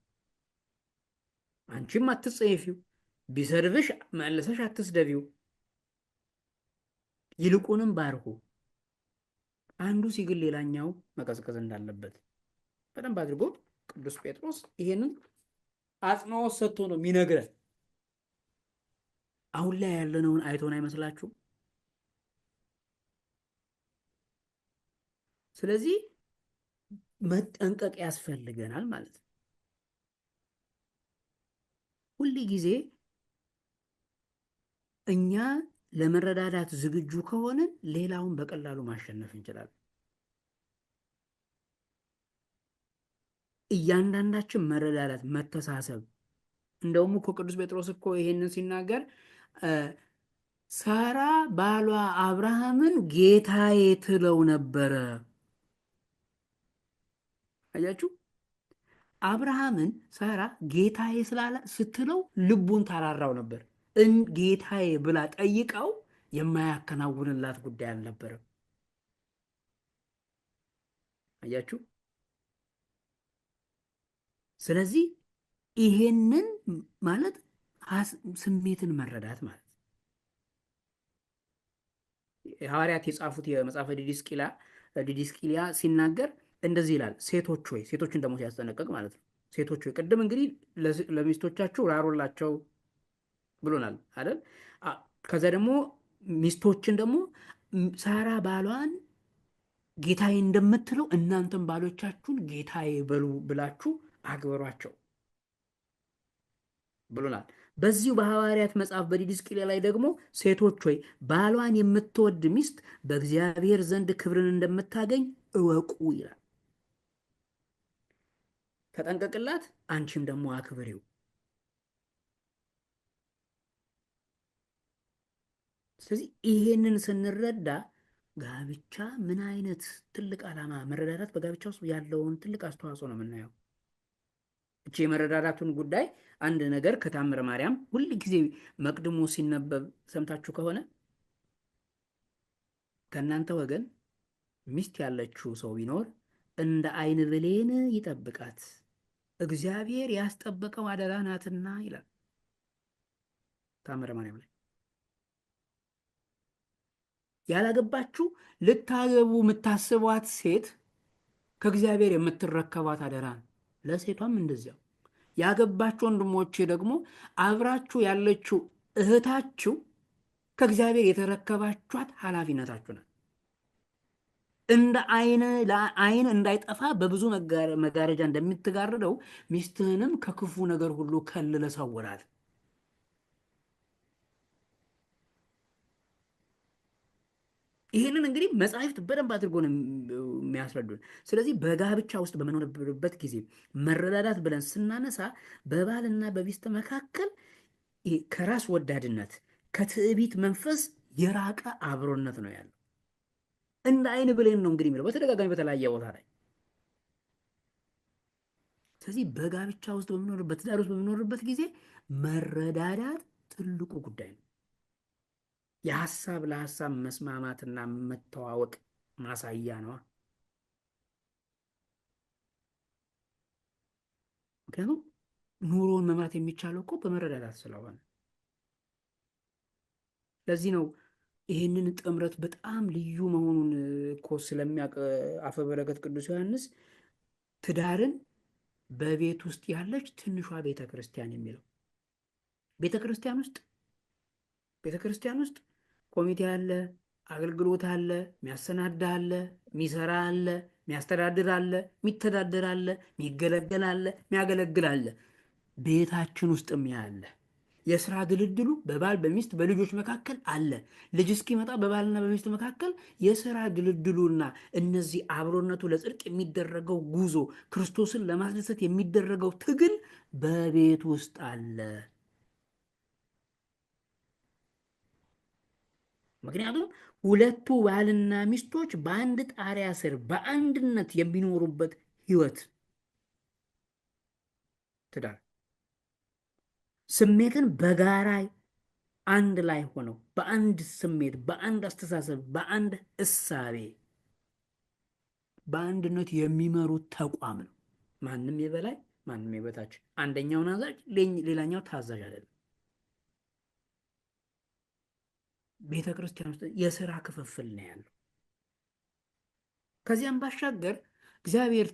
አንቺም አትጸየፊው። ቢሰድብሽ መልሰሽ አትስደቢው። ይልቁንም ባርኩ። አንዱ ሲግል ሌላኛው መቀዝቀዝ እንዳለበት በደንብ አድርጎ ቅዱስ ጴጥሮስ ይሄንን አጽንኦት ሰጥቶ ነው የሚነግረን። አሁን ላይ ያለነውን አይቶን አይመስላችሁ? ስለዚህ መጠንቀቅ ያስፈልገናል ማለት ነው። ሁል ጊዜ እኛ ለመረዳዳት ዝግጁ ከሆንን ሌላውን በቀላሉ ማሸነፍ እንችላለን። እያንዳንዳችን መረዳዳት፣ መተሳሰብ። እንደውም እኮ ቅዱስ ጴጥሮስ እኮ ይሄንን ሲናገር ሳራ ባሏ አብርሃምን ጌታዬ ትለው ነበረ። አያችሁ፣ አብርሃምን ሳራ ጌታዬ ስላለ ስትለው ልቡን ታራራው ነበር። ጌታዬ ብላ ጠይቀው የማያከናውንላት ጉዳይ አልነበረም። አያችሁ። ስለዚህ ይሄንን ማለት ስሜትን መረዳት ማለት ሐዋርያት የጻፉት የመጽሐፈ ዲድስቅልያ ሲናገር እንደዚህ ይላል። ሴቶች ሆይ፣ ሴቶችን ደግሞ ሲያስጠነቅቅ ማለት ነው። ሴቶች ሆይ፣ ቅድም እንግዲህ ለሚስቶቻችሁ ራሩላቸው ብሎናል አይደል? ከዛ ደግሞ ሚስቶችን ደግሞ ሳራ ባሏን ጌታዬ እንደምትለው እናንተም ባሎቻችሁን ጌታዬ በሉ ብላችሁ አክብሯቸው ብሎናል። በዚሁ በሐዋርያት መጽሐፍ በዲድስቅልያ ላይ ደግሞ ሴቶች ሆይ ባሏን የምትወድ ሚስት በእግዚአብሔር ዘንድ ክብርን እንደምታገኝ እወቁ ይላል። ተጠንቀቅላት፣ አንቺም ደግሞ አክብሪው። ስለዚህ ይሄንን ስንረዳ ጋብቻ ምን አይነት ትልቅ ዓላማ፣ መረዳዳት በጋብቻ ውስጥ ያለውን ትልቅ አስተዋጽኦ ነው የምናየው። እቺ የመረዳዳቱን ጉዳይ አንድ ነገር ከታምረ ማርያም ሁል ጊዜ መቅድሞ ሲነበብ ሰምታችሁ ከሆነ ከእናንተ ወገን ሚስት ያለችው ሰው ቢኖር እንደ ዓይን ብሌን ይጠብቃት፣ እግዚአብሔር ያስጠበቀው አደራ ናትና ይላል ታምረ ማርያም ላይ። ያላገባችሁ ልታገቡ የምታስቧት ሴት ከእግዚአብሔር የምትረከቧት አደራ ነው። ለሴቷም እንደዚያው። ያገባችሁ ወንድሞቼ ደግሞ አብራችሁ ያለችው እህታችሁ ከእግዚአብሔር የተረከባችኋት ኃላፊነታችሁ ናት። እንደ ዓይን እንዳይጠፋ በብዙ መጋረጃ እንደምትጋርደው ሚስትህንም ከክፉ ነገር ሁሉ ከልለ ሰውራት። ይህንን እንግዲህ መጻሕፍት በደንብ አድርጎ ነው የሚያስረዱን። ስለዚህ በጋብቻ ውስጥ በምንኖርበት ጊዜ መረዳዳት ብለን ስናነሳ በባልና በሚስት መካከል ከራስ ወዳድነት ከትዕቢት መንፈስ የራቀ አብሮነት ነው ያለው። እንደ ዓይን ብሌን ነው እንግዲህ የሚለው በተደጋጋሚ በተለያየ ቦታ ላይ። ስለዚህ በጋብቻ ውስጥ በምኖርበት ትዳር ውስጥ በምኖርበት ጊዜ መረዳዳት ትልቁ ጉዳይ ነው። የሀሳብ ለሀሳብ መስማማትና መተዋወቅ ማሳያ ነዋ። ምክንያቱም ኑሮውን መምራት የሚቻለው እኮ በመረዳዳት ስለሆነ፣ ለዚህ ነው ይህንን ጥምረት በጣም ልዩ መሆኑን እኮ ስለሚያውቅ አፈ በረከት ቅዱስ ዮሐንስ ትዳርን በቤት ውስጥ ያለች ትንሿ ቤተ ክርስቲያን የሚለው። ቤተ ክርስቲያን ውስጥ ቤተ ክርስቲያን ውስጥ ኮሚቴ አለ፣ አገልግሎት አለ፣ የሚያሰናዳ አለ፣ የሚሰራ አለ፣ የሚያስተዳድር አለ፣ የሚተዳደር አለ፣ የሚገለገል አለ፣ የሚያገለግል አለ። ቤታችን ውስጥም ያለ የስራ ድልድሉ በባል በሚስት በልጆች መካከል አለ። ልጅ እስኪመጣ በባልና በሚስት መካከል የስራ ድልድሉና እነዚህ አብሮነቱ ለጽድቅ የሚደረገው ጉዞ፣ ክርስቶስን ለማስደሰት የሚደረገው ትግል በቤት ውስጥ አለ። ምክንያቱም ሁለቱ ባልና ሚስቶች በአንድ ጣሪያ ስር በአንድነት የሚኖሩበት ህይወት ትዳር ስሜትን በጋራ አንድ ላይ ሆነው በአንድ ስሜት፣ በአንድ አስተሳሰብ፣ በአንድ እሳቤ በአንድነት የሚመሩት ተቋም ነው። ማንም የበላይ ማንም የበታች፣ አንደኛው አዛዥ ሌላኛው ታዛዥ አይደለም። ቤተ ክርስቲያን ውስጥ የስራ ክፍፍል ነው ያለው። ከዚያም ባሻገር እግዚአብሔር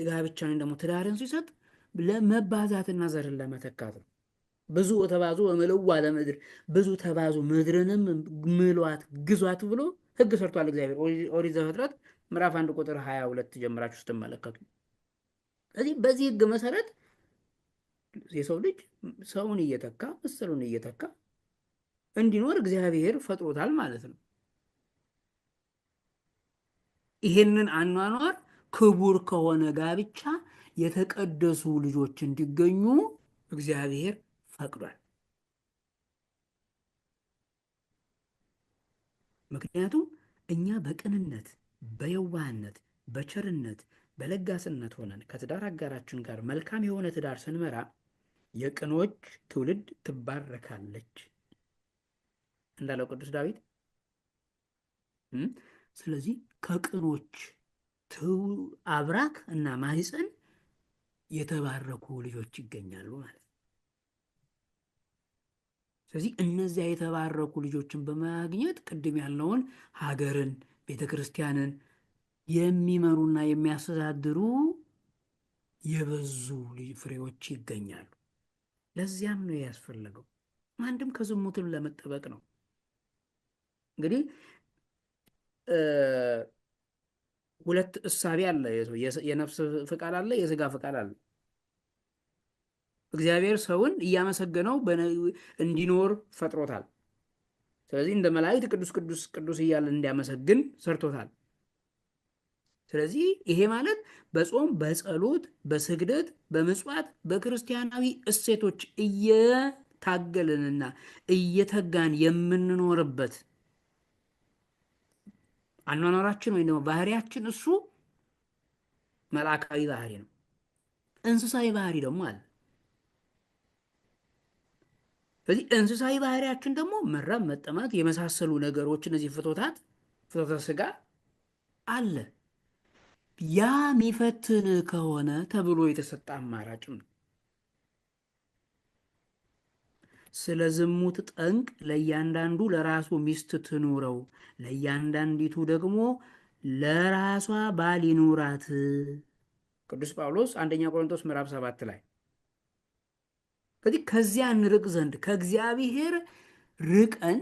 ጋብቻን ደግሞ ትዳርን ሲሰጥ ለመባዛትና ዘርን ለመተካት ነው። ብዙ ተባዙ ወምልዋ ለምድር፣ ብዙ ተባዙ ምድርንም ምሏት ግዟት ብሎ ሕግ ሰርቷል እግዚአብሔር። ኦሪት ዘፍጥረት ምዕራፍ 1 ቁጥር 22 ጀምራችሁ ስትመለከቱ፣ ስለዚህ በዚህ ሕግ መሰረት የሰው ልጅ ሰውን እየተካ ምስሉን እየተካ እንዲኖር እግዚአብሔር ፈጥሮታል ማለት ነው። ይሄንን አኗኗር ክቡር ከሆነ ጋብቻ የተቀደሱ ልጆች እንዲገኙ እግዚአብሔር ፈቅዷል። ምክንያቱም እኛ በቅንነት፣ በየዋህነት፣ በቸርነት፣ በለጋስነት ሆነን ከትዳር አጋራችን ጋር መልካም የሆነ ትዳር ስንመራ የቅኖች ትውልድ ትባረካለች እንዳለው ቅዱስ ዳዊት። ስለዚህ ከቅኖች አብራክ እና ማህፀን የተባረኩ ልጆች ይገኛሉ ማለት ነው። ስለዚህ እነዚያ የተባረኩ ልጆችን በማግኘት ቅድም ያልነውን ሀገርን፣ ቤተ ክርስቲያንን የሚመሩና የሚያስተዳድሩ የበዙ ፍሬዎች ይገኛሉ። ለዚያም ነው ያስፈለገው። አንድም ከዝሙትም ለመጠበቅ ነው። እንግዲህ ሁለት እሳቤ አለ። የነፍስ ፍቃድ አለ፣ የስጋ ፍቃድ አለ። እግዚአብሔር ሰውን እያመሰገነው እንዲኖር ፈጥሮታል። ስለዚህ እንደ መላእክት ቅዱስ ቅዱስ ቅዱስ እያለ እንዲያመሰግን ሰርቶታል። ስለዚህ ይሄ ማለት በጾም በጸሎት በስግደት በምጽዋት በክርስቲያናዊ እሴቶች እየታገልንና እየተጋን የምንኖርበት አኗኗራችን ወይም ደግሞ ባህሪያችን እሱ መልአካዊ ባህሪ ነው። እንስሳዊ ባህሪ ደግሞ አለ። ስለዚህ እንስሳዊ ባህሪያችን ደግሞ መራብ፣ መጠማት የመሳሰሉ ነገሮች እነዚህ ፍትወተ ስጋ አለ። ያ የሚፈትን ከሆነ ተብሎ የተሰጠ አማራጭም ነው። ስለ ዝሙት ጠንቅ ለእያንዳንዱ ለራሱ ሚስት ትኑረው፣ ለእያንዳንዲቱ ደግሞ ለራሷ ባል ይኑራት። ቅዱስ ጳውሎስ አንደኛ ቆሮንቶስ ምዕራፍ 7 ላይ። ከዚያ እንርቅ ዘንድ ከእግዚአብሔር ርቀን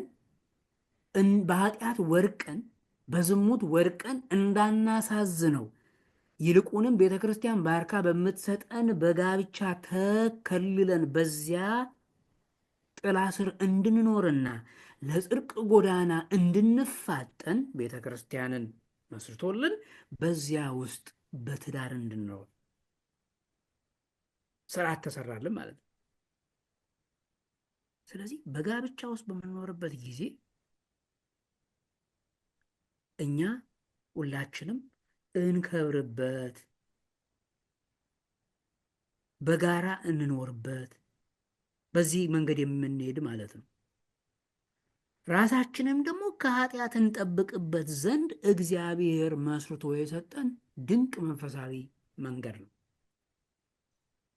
በኃጢአት ወርቀን በዝሙት ወርቀን እንዳናሳዝነው ይልቁንም ቤተ ክርስቲያን ባርካ በምትሰጠን በጋብቻ ተከልለን በዚያ ጥላ ስር እንድንኖርና ለጽድቅ ጎዳና እንድንፋጠን ቤተ ክርስቲያንን መስርቶልን በዚያ ውስጥ በትዳር እንድንኖር ስርዓት ተሰራልን ማለት ነው። ስለዚህ በጋብቻ ውስጥ በምንኖርበት ጊዜ እኛ ሁላችንም እንከብርበት፣ በጋራ እንኖርበት፣ በዚህ መንገድ የምንሄድ ማለት ነው። ራሳችንም ደግሞ ከኃጢአት እንጠብቅበት ዘንድ እግዚአብሔር መስርቶ የሰጠን ድንቅ መንፈሳዊ መንገድ ነው።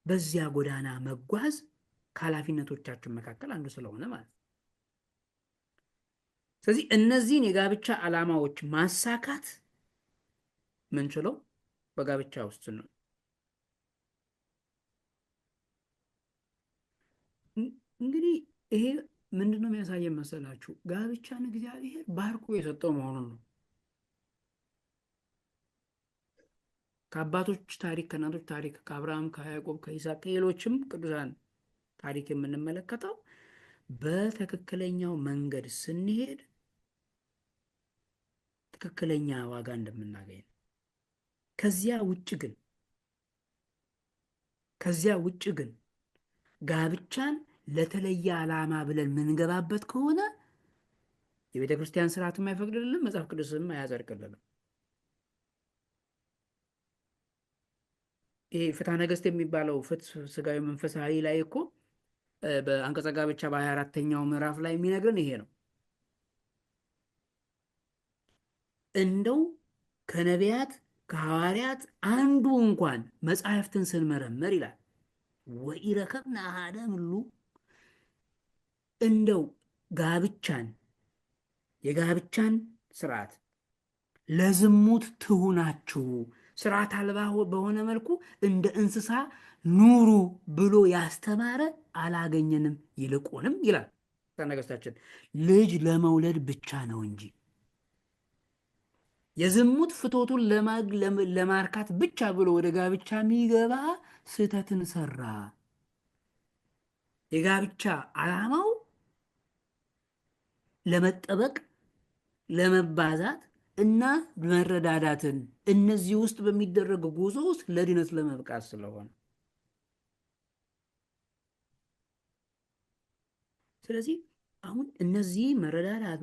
በዚያ ጎዳና መጓዝ ከኃላፊነቶቻችን መካከል አንዱ ስለሆነ ማለት ነው። ስለዚህ እነዚህን የጋብቻ ዓላማዎች ማሳካት ምንችለው በጋብቻ ውስጥ ነው። እንግዲህ ይሄ ምንድን ነው የሚያሳየን መሰላችሁ? ጋብቻን እግዚአብሔር ባርኮ የሰጠው መሆኑን ነው። ከአባቶች ታሪክ፣ ከእናቶች ታሪክ፣ ከአብርሃም፣ ከያዕቆብ፣ ከይስሐቅ፣ ከሌሎችም ቅዱሳን ታሪክ የምንመለከተው በትክክለኛው መንገድ ስንሄድ ትክክለኛ ዋጋ እንደምናገኝ ነው። ከዚያ ውጭ ግን ከዚያ ውጭ ግን ጋብቻን ለተለየ ዓላማ ብለን የምንገባበት ከሆነ የቤተ ክርስቲያን ስርዓትም አይፈቅድልንም፣ መጽሐፍ ቅዱስም አያጸድቅልንም። ይሄ ፍትሐ ነገሥት የሚባለው ፍትሕ ሥጋዊ መንፈሳዊ ላይ እኮ በአንቀጸ ጋብቻ በ24ተኛው ምዕራፍ ላይ የሚነግረን ይሄ ነው። እንደው ከነቢያት ከሐዋርያት አንዱ እንኳን መጻሕፍትን ስንመረምር ይላል ወኢረከብነ አሐደ እምሉ እንደው ጋብቻን የጋብቻን ስርዓት ለዝሙት ትሁናችሁ ስርዓት አልባ በሆነ መልኩ እንደ እንስሳ ኑሩ ብሎ ያስተማረ አላገኘንም። ይልቁንም ይላል ነገሥታችን ልጅ ለመውለድ ብቻ ነው እንጂ የዝሙት ፍቶቱን ለማርካት ብቻ ብሎ ወደ ጋብቻ የሚገባ ስህተትን ሰራ። የጋብቻ ዓላማው ለመጠበቅ፣ ለመባዛት እና መረዳዳትን እነዚህ ውስጥ በሚደረግ ጉዞ ውስጥ ለድነት ለመብቃት ስለሆነ ስለዚህ አሁን እነዚህ መረዳዳት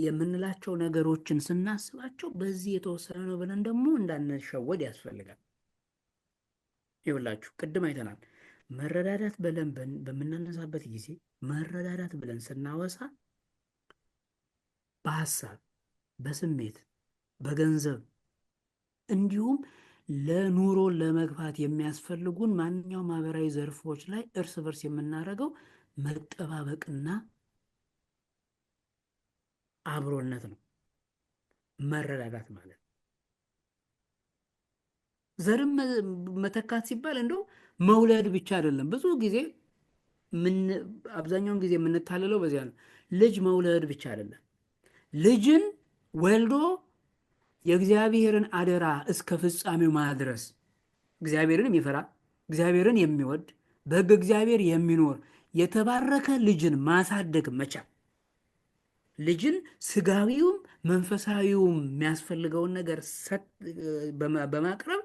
የምንላቸው ነገሮችን ስናስባቸው በዚህ የተወሰነ ነው ብለን ደግሞ እንዳንሸወድ ያስፈልጋል። ይኸውላችሁ ቅድም አይተናል። መረዳዳት ብለን በምናነሳበት ጊዜ መረዳዳት ብለን ስናወሳ በሀሳብ፣ በስሜት፣ በገንዘብ እንዲሁም ለኑሮ ለመግፋት የሚያስፈልጉን ማንኛውም ማህበራዊ ዘርፎች ላይ እርስ በርስ የምናደርገው መጠባበቅና አብሮነት ነው መረዳዳት ማለት። ዘርም መተካት ሲባል እንደው መውለድ ብቻ አይደለም። ብዙ ጊዜ አብዛኛውን ጊዜ የምንታለለው በዚያ ነው። ልጅ መውለድ ብቻ አይደለም። ልጅን ወልዶ የእግዚአብሔርን አደራ እስከ ፍጻሜው ማድረስ እግዚአብሔርን የሚፈራ እግዚአብሔርን የሚወድ በሕግ እግዚአብሔር የሚኖር የተባረከ ልጅን ማሳደግ መቻል ልጅን ስጋዊውም መንፈሳዊውም የሚያስፈልገውን ነገር በማቅረብ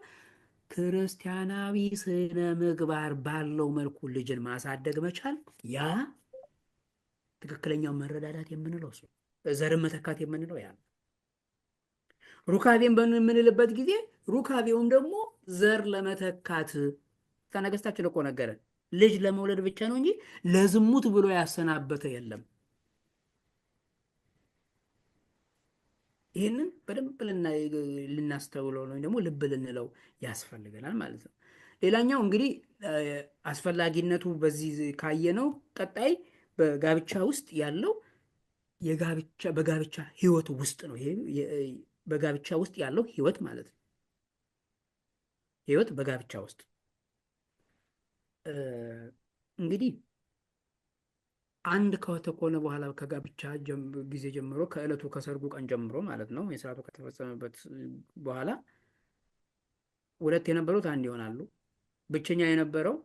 ክርስቲያናዊ ስነ ምግባር ባለው መልኩ ልጅን ማሳደግ መቻል ያ ትክክለኛው መረዳዳት የምንለው እሱ ዘርን መተካት የምንለው ያ። ሩካቤን በምንልበት ጊዜ ሩካቤውን ደግሞ ዘር ለመተካት ነገሥታችን እኮ ነገረን። ልጅ ለመውለድ ብቻ ነው እንጂ ለዝሙት ብሎ ያሰናበተ የለም። ይህንን በደንብ ልናስተውለው ነው ደግሞ ልብ ልንለው ያስፈልገናል ማለት ነው። ሌላኛው እንግዲህ አስፈላጊነቱ በዚህ ካየነው ቀጣይ በጋብቻ ውስጥ ያለው በጋብቻ ህይወት ውስጥ ነው። ይሄ በጋብቻ ውስጥ ያለው ህይወት ማለት ነው። ህይወት በጋብቻ ውስጥ እንግዲህ አንድ ከተኮነ በኋላ ከጋብቻ ጊዜ ጀምሮ ከዕለቱ ከሰርጉ ቀን ጀምሮ ማለት ነው የስርዓቱ ከተፈጸመበት በኋላ ሁለት የነበሩት አንድ ይሆናሉ። ብቸኛ የነበረው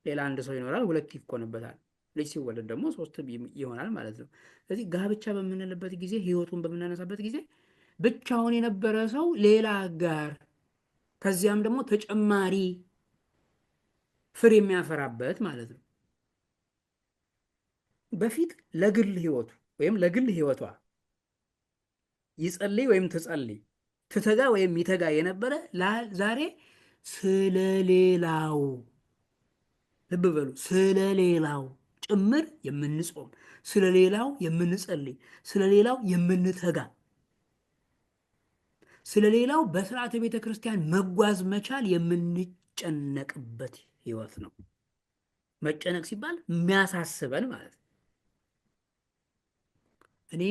ሌላ አንድ ሰው ይኖራል፣ ሁለት ይኮንበታል። ልጅ ሲወለድ ደግሞ ሶስት ይሆናል ማለት ነው። ስለዚህ ጋብቻ በምንልበት ጊዜ ህይወቱን በምናነሳበት ጊዜ ብቻውን የነበረ ሰው ሌላ ጋር ከዚያም ደግሞ ተጨማሪ ፍሬ የሚያፈራበት ማለት ነው። በፊት ለግል ህይወቱ ወይም ለግል ህይወቷ ይጸልይ ወይም ትጸልይ ትተጋ ወይም ይተጋ የነበረ ዛሬ ስለሌላው ልብ በሉ ስለሌላው ጭምር የምንጾም ስለሌላው የምንጸልይ ስለሌላው የምንተጋ ስለሌላው በስርዓተ ቤተ ክርስቲያን መጓዝ መቻል የምንጨነቅበት ህይወት ነው። መጨነቅ ሲባል የሚያሳስበን ማለት ነው። እኔ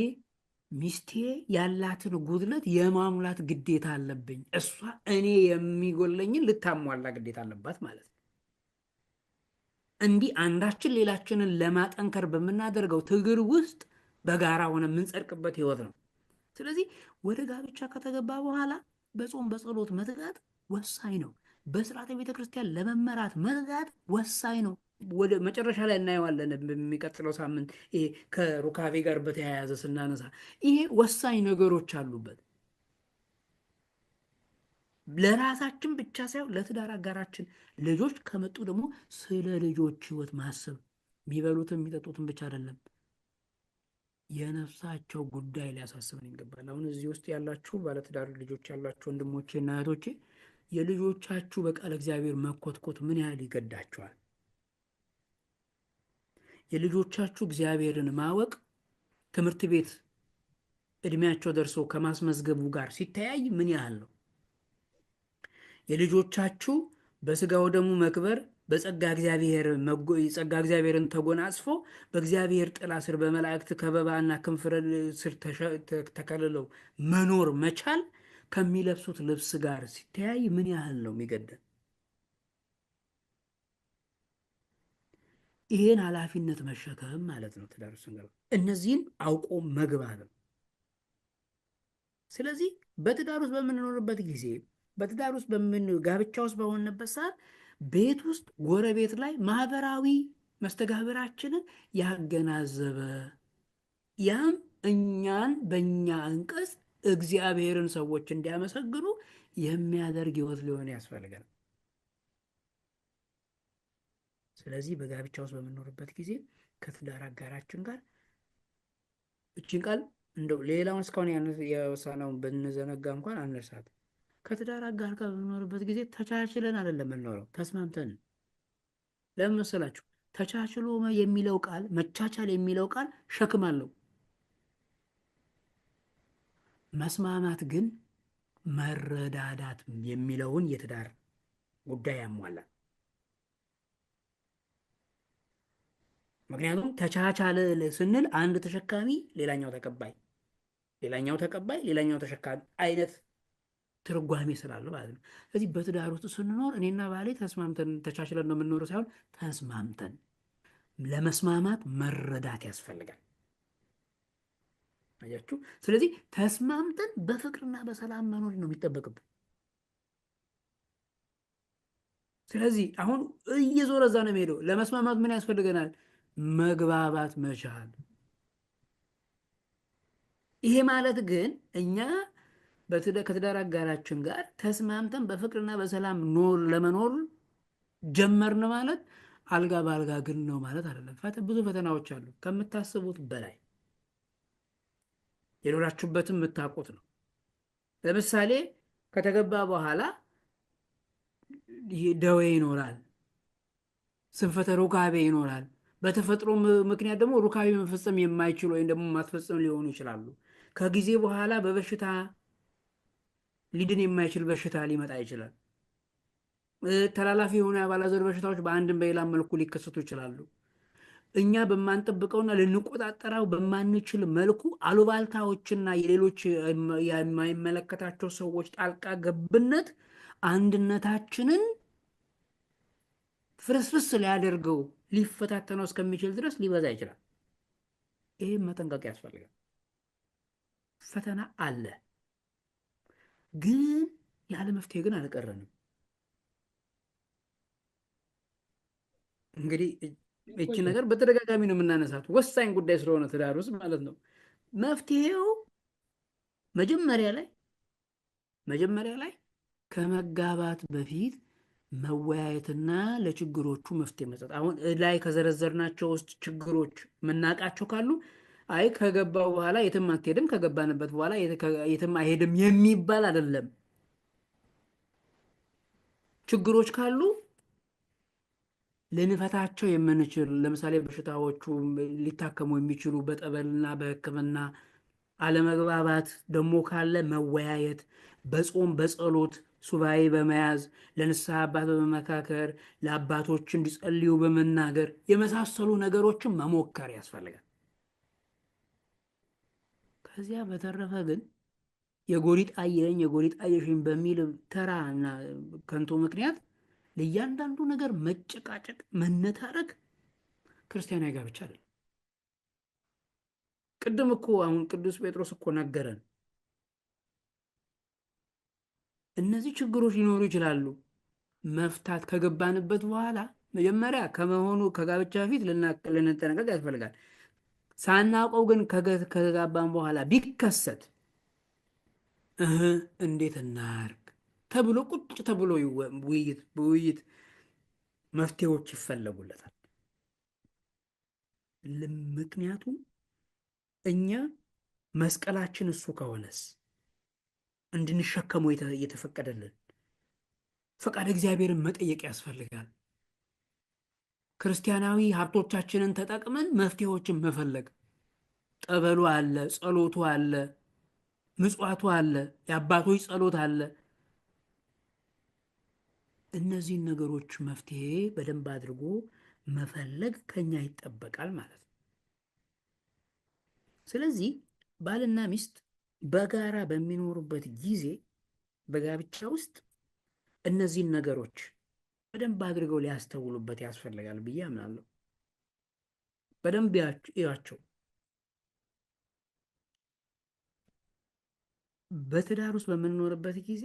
ሚስቴ ያላትን ጉድለት የማሙላት ግዴታ አለብኝ፣ እሷ እኔ የሚጎለኝን ልታሟላ ግዴታ አለባት ማለት ነው። እንዲህ አንዳችን ሌላችንን ለማጠንከር በምናደርገው ትግል ውስጥ በጋራ ሆነ የምንጸድቅበት ህይወት ነው። ስለዚህ ወደ ጋብቻ ከተገባ በኋላ በጾም በጸሎት መትጋት ወሳኝ ነው። በስርዓተ ቤተ ክርስቲያን ለመመራት መትጋት ወሳኝ ነው። ወደ መጨረሻ ላይ እናየዋለን በሚቀጥለው ሳምንት። ይሄ ከሩካቤ ጋር በተያያዘ ስናነሳ ይሄ ወሳኝ ነገሮች አሉበት። ለራሳችን ብቻ ሳይሆን ለትዳር አጋራችን ልጆች ከመጡ ደግሞ ስለ ልጆች ህይወት ማሰብ የሚበሉትን የሚጠጡትን ብቻ አይደለም፣ የነፍሳቸው ጉዳይ ሊያሳስብን ይገባል። አሁን እዚህ ውስጥ ያላችሁ ባለትዳር ልጆች ያላችሁ ወንድሞቼ እና እህቶቼ የልጆቻችሁ በቃለ እግዚአብሔር መኮትኮት ምን ያህል ይገዳችኋል? የልጆቻችሁ እግዚአብሔርን ማወቅ ትምህርት ቤት እድሜያቸው ደርሶ ከማስመዝገቡ ጋር ሲተያይ ምን ያህል ነው? የልጆቻችሁ በስጋው ደሙ መክበር በጸጋ እግዚአብሔርን ተጎናጽፎ በእግዚአብሔር ጥላ ስር በመላእክት ከበባና ክንፍ ስር ተከልለው መኖር መቻል ከሚለብሱት ልብስ ጋር ሲተያይ ምን ያህል ነው የሚገደን? ይሄን ኃላፊነት መሸከም ማለት ነው ትዳር ውስጥ ስንገባ፣ እነዚህን አውቆ መግባት ነው። ስለዚህ በትዳር ውስጥ በምንኖርበት ጊዜ በትዳር ውስጥ ጋብቻ ውስጥ በሆንበት ሰዓት ቤት ውስጥ ጎረቤት ላይ ማህበራዊ መስተጋብራችንን ያገናዘበ ያም እኛን በእኛ አንቀጽ እግዚአብሔርን ሰዎች እንዲያመሰግኑ የሚያደርግ ህይወት ሊሆን ያስፈልጋል። ስለዚህ በጋብቻ ውስጥ በምንኖርበት ጊዜ ከትዳር አጋራችን ጋር እችን ቃል እንደው ሌላውን እስካሁን የወሳነውን ብንዘነጋ እንኳን አነሳት። ከትዳር አጋር ጋር በምንኖርበት ጊዜ ተቻችለን አይደለም የምንኖረው፣ ተስማምተን። ለምን መሰላችሁ? ተቻችሎ የሚለው ቃል መቻቻል የሚለው ቃል ሸክም አለው። መስማማት ግን መረዳዳት የሚለውን የትዳር ጉዳይ ያሟላል። ምክንያቱም ተቻቻለ ስንል አንድ ተሸካሚ ሌላኛው ተቀባይ፣ ሌላኛው ተቀባይ ሌላኛው ተሸካሚ አይነት ትርጓሜ ስላለው ማለት ነው። ስለዚህ በትዳር ውስጥ ስንኖር እኔና ባሌ ተስማምተን ተቻችለን ነው የምንኖረው ሳይሆን ተስማምተን፣ ለመስማማት መረዳት ያስፈልጋል። አያችሁ? ስለዚህ ተስማምተን በፍቅርና በሰላም መኖር ነው የሚጠበቅብን። ስለዚህ አሁን እየዞረ እዛ ነው የሚሄደው። ለመስማማት ምን ያስፈልገናል? መግባባት መቻል። ይሄ ማለት ግን እኛ ከትዳር አጋራችን ጋር ተስማምተን በፍቅርና በሰላም ለመኖር ጀመርን ማለት አልጋ በአልጋ ግን ነው ማለት አይደለም። ብዙ ፈተናዎች አሉ ከምታስቡት በላይ። የኖራችሁበትም የምታውቁት ነው። ለምሳሌ ከተገባ በኋላ ደዌ ይኖራል፣ ስንፈተ ሩካቤ ይኖራል። በተፈጥሮ ምክንያት ደግሞ ሩካቤ መፈጸም የማይችሉ ወይም ደግሞ ማትፈጸም ሊሆኑ ይችላሉ። ከጊዜ በኋላ በበሽታ ሊድን የማይችል በሽታ ሊመጣ ይችላል። ተላላፊ የሆኑ የአባላዘር በሽታዎች በአንድም በሌላም መልኩ ሊከሰቱ ይችላሉ። እኛ በማንጠብቀውና ልንቆጣጠረው በማንችል መልኩ አሉባልታዎችና የሌሎች የማይመለከታቸው ሰዎች ጣልቃ ገብነት አንድነታችንን ፍርስፍስ ሊያደርገው ሊፈታተነው እስከሚችል ድረስ ሊበዛ ይችላል። ይህም መጠንቀቅ ያስፈልጋል። ፈተና አለ፣ ግን ያለ መፍትሄ ግን አልቀረንም። እንግዲህ እቺ ነገር በተደጋጋሚ ነው የምናነሳት፣ ወሳኝ ጉዳይ ስለሆነ ትዳር ውስጥ ማለት ነው። መፍትሄው መጀመሪያ ላይ ከመጋባት በፊት መወያየትና ለችግሮቹ መፍትሄ መስጠት። አሁን ላይ ከዘረዘርናቸው ውስጥ ችግሮች የምናውቃቸው ካሉ አይ ከገባው በኋላ የትም አትሄድም፣ ከገባንበት በኋላ የትም አይሄድም የሚባል አይደለም። ችግሮች ካሉ ልንፈታቸው የምንችል ለምሳሌ በሽታዎቹ ሊታከሙ የሚችሉ በጠበልና በሕክምና፣ አለመግባባት ደግሞ ካለ መወያየት፣ በጾም በጸሎት ሱባኤ በመያዝ ለንስሐ አባት በመመካከር ለአባቶች እንዲጸልዩ በመናገር የመሳሰሉ ነገሮችን መሞከር ያስፈልጋል። ከዚያ በተረፈ ግን የጎሪጥ አየኝ የጎሪጥ አየሽኝ በሚል ተራ እና ከንቱ ምክንያት ለእያንዳንዱ ነገር መጨቃጨቅ፣ መነታረክ ክርስቲያናዊ ጋብቻ አይደለም። ቅድም እኮ አሁን ቅዱስ ጴጥሮስ እኮ ነገረን። እነዚህ ችግሮች ሊኖሩ ይችላሉ። መፍታት ከገባንበት በኋላ መጀመሪያ ከመሆኑ ከጋብቻ በፊት ልንጠነቀቅ ያስፈልጋል። ሳናውቀው ግን ከገባን በኋላ ቢከሰት እንዴት እናርግ ተብሎ ቁጭ ተብሎ በውይይት መፍትሄዎች ይፈለጉለታል። ምክንያቱም እኛ መስቀላችን እሱ ከሆነስ እንድንሸከመው እየተፈቀደልን ፈቃድ እግዚአብሔርን መጠየቅ ያስፈልጋል። ክርስቲያናዊ ሀብቶቻችንን ተጠቅመን መፍትሄዎችን መፈለግ። ጠበሉ አለ፣ ጸሎቱ አለ፣ ምጽዋቱ አለ፣ የአባቶች ጸሎት አለ። እነዚህን ነገሮች መፍትሄ በደንብ አድርጎ መፈለግ ከኛ ይጠበቃል ማለት ነው። ስለዚህ ባልና ሚስት በጋራ በሚኖሩበት ጊዜ በጋብቻ ውስጥ እነዚህን ነገሮች በደንብ አድርገው ሊያስተውሉበት ያስፈልጋል ብዬ አምናለሁ። በደንብ እያቸው። በትዳር ውስጥ በምንኖርበት ጊዜ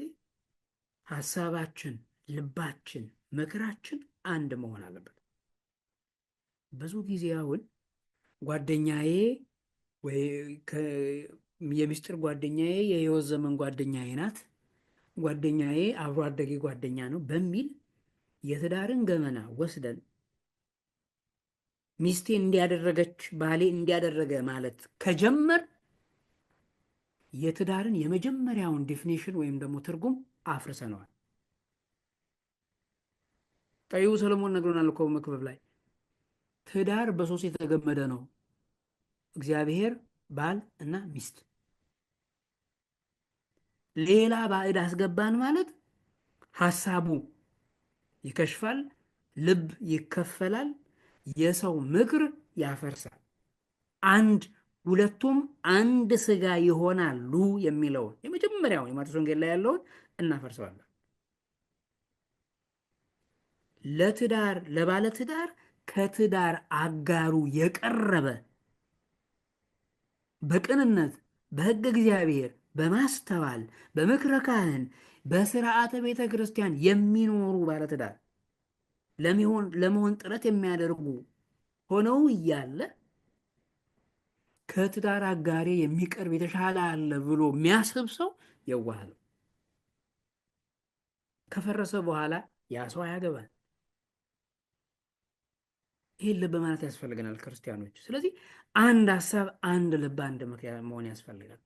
ሀሳባችን፣ ልባችን፣ ምክራችን አንድ መሆን አለበት። ብዙ ጊዜ አሁን ጓደኛዬ ወይ የሚስጥር ጓደኛዬ የህይወት ዘመን ጓደኛዬ ናት፣ ጓደኛዬ አብሮ አደጌ ጓደኛ ነው በሚል የትዳርን ገመና ወስደን ሚስቴ እንዲያደረገች ባሌ እንዲያደረገ ማለት ከጀመር የትዳርን የመጀመሪያውን ዲፊኒሽን ወይም ደግሞ ትርጉም አፍርሰነዋል። ጠቢቡ ሰሎሞን ነግሮናል እኮ መክብብ ላይ ትዳር በሶስት የተገመደ ነው፣ እግዚአብሔር፣ ባል እና ሚስት። ሌላ ባዕድ አስገባን ማለት ሀሳቡ ይከሽፋል፣ ልብ ይከፈላል፣ የሰው ምክር ያፈርሳል። ሁለቱም አንድ ስጋ ይሆናሉ የሚለውን የመጀመሪያውን የማቴዎስ ወንጌል ላይ ያለውን እናፈርሰዋለን። ለባለ ትዳር ከትዳር አጋሩ የቀረበ በቅንነት በሕገ እግዚአብሔር በማስተዋል በምክረ ካህን በስርዓተ ቤተ ክርስቲያን የሚኖሩ ባለትዳር ለመሆን ጥረት የሚያደርጉ ሆነው እያለ ከትዳር አጋሬ የሚቀርብ የተሻለ አለ ብሎ የሚያስብ ሰው የዋህ ነው። ከፈረሰ በኋላ ያ ሰው ያገባል። ይህን ልብ ማለት ያስፈልገናል ክርስቲያኖች። ስለዚህ አንድ ሀሳብ፣ አንድ ልብ፣ አንድ ምክር መሆን ያስፈልጋል።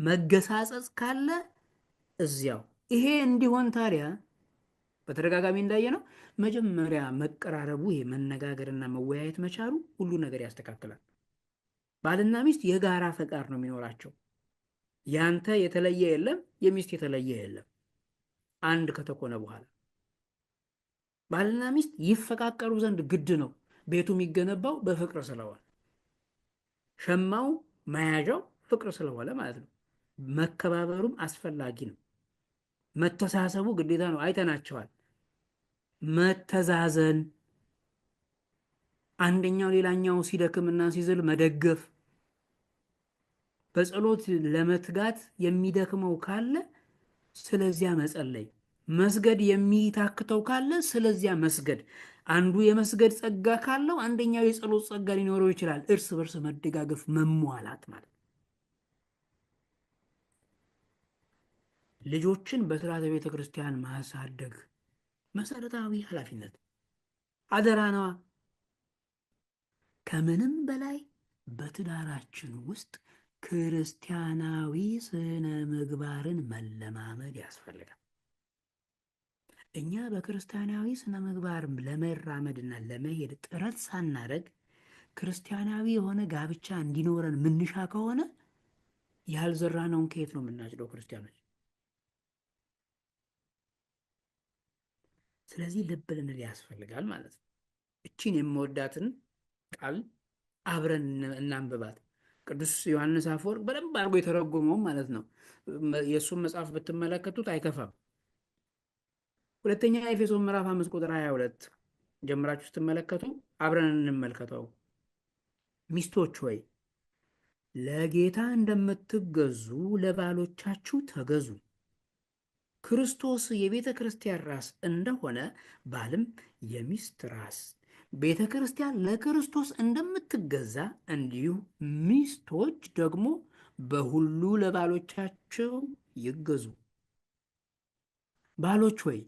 መገሳጸጽ ካለ እዚያው ይሄ እንዲሆን ታዲያ በተደጋጋሚ እንዳየነው መጀመሪያ መቀራረቡ፣ ይሄ መነጋገርና መወያየት መቻሉ ሁሉ ነገር ያስተካክላል። ባልና ሚስት የጋራ ፈቃድ ነው የሚኖራቸው። ያንተ የተለየ የለም፣ የሚስት የተለየ የለም። አንድ ከተኮነ በኋላ ባልና ሚስት ይፈቃቀሩ ዘንድ ግድ ነው። ቤቱ የሚገነባው በፍቅር ስለሆነ፣ ሸማው መያዣው ፍቅር ስለሆነ ማለት ነው። መከባበሩም አስፈላጊ ነው። መተሳሰቡ ግዴታ ነው። አይተናቸዋል። መተዛዘን፣ አንደኛው ሌላኛው ሲደክምና ሲዝል መደገፍ፣ በጸሎት ለመትጋት የሚደክመው ካለ ስለዚያ መጸለይ፣ መስገድ የሚታክተው ካለ ስለዚያ መስገድ። አንዱ የመስገድ ጸጋ ካለው አንደኛው የጸሎት ጸጋ ሊኖረው ይችላል። እርስ በርስ መደጋገፍ፣ መሟላት ማለት። ልጆችን በስርዓተ ቤተ ክርስቲያን ማሳደግ መሰረታዊ ኃላፊነት አደራ ነዋ። ከምንም በላይ በትዳራችን ውስጥ ክርስቲያናዊ ስነ ምግባርን መለማመድ ያስፈልጋል። እኛ በክርስቲያናዊ ስነ ምግባር ለመራመድና ለመሄድ ጥረት ሳናደርግ ክርስቲያናዊ የሆነ ጋብቻ እንዲኖረን ምንሻ ከሆነ ያልዘራነውን ከየት ነው የምናጭደው ክርስቲያኖች? ስለዚህ ልብ ልንል ያስፈልጋል ማለት ነው። እቺን የምወዳትን ቃል አብረን እናንብባት። ቅዱስ ዮሐንስ አፈወርቅ በደንብ አድርጎ የተረጎመው ማለት ነው። የእሱን መጽሐፍ ብትመለከቱት አይከፋም። ሁለተኛ ኤፌሶን ምዕራፍ 5 ቁጥር 22 ጀምራችሁ ስትመለከቱ አብረን እንመልከተው። ሚስቶች ሆይ ለጌታ እንደምትገዙ ለባሎቻችሁ ተገዙ። ክርስቶስ የቤተ ክርስቲያን ራስ እንደሆነ ባልም የሚስት ራስ ቤተ ክርስቲያን ለክርስቶስ እንደምትገዛ እንዲሁ ሚስቶች ደግሞ በሁሉ ለባሎቻቸው ይገዙ። ባሎች ሆይ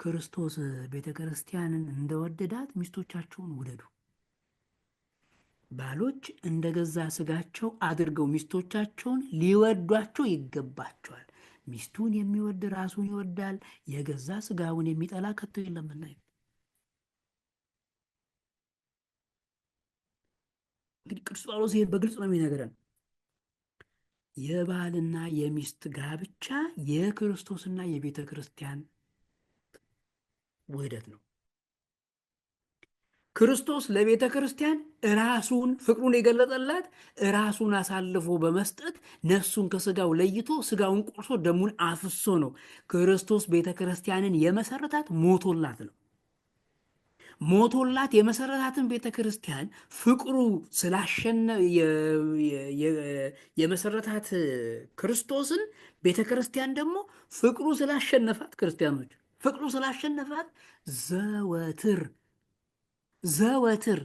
ክርስቶስ ቤተ ክርስቲያንን እንደወደዳት ሚስቶቻቸውን ውደዱ። ባሎች እንደ ገዛ ስጋቸው አድርገው ሚስቶቻቸውን ሊወዷቸው ይገባቸዋል። ሚስቱን የሚወድ ራሱን ይወዳል፣ የገዛ ስጋውን የሚጠላ ከቶ የለምና። እንግዲህ ቅዱስ ጳውሎስ ይህን በግልጽ ነው የሚነግረን። የባልና የሚስት ጋብቻ የክርስቶስና የቤተ ክርስቲያን ውህደት ነው። ክርስቶስ ለቤተ ክርስቲያን ራሱን ፍቅሩን የገለጠላት ራሱን አሳልፎ በመስጠት ነፍሱን ከስጋው ለይቶ ስጋውን ቆርሶ ደሙን አፍሶ ነው። ክርስቶስ ቤተ ክርስቲያንን የመሰረታት ሞቶላት ነው። ሞቶላት የመሰረታትን ቤተ ክርስቲያን ፍቅሩ የመሰረታት ክርስቶስን ቤተ ክርስቲያን ደግሞ ፍቅሩ ስላሸነፋት ክርስቲያኖች ፍቅሩ ስላሸነፋት ዘወትር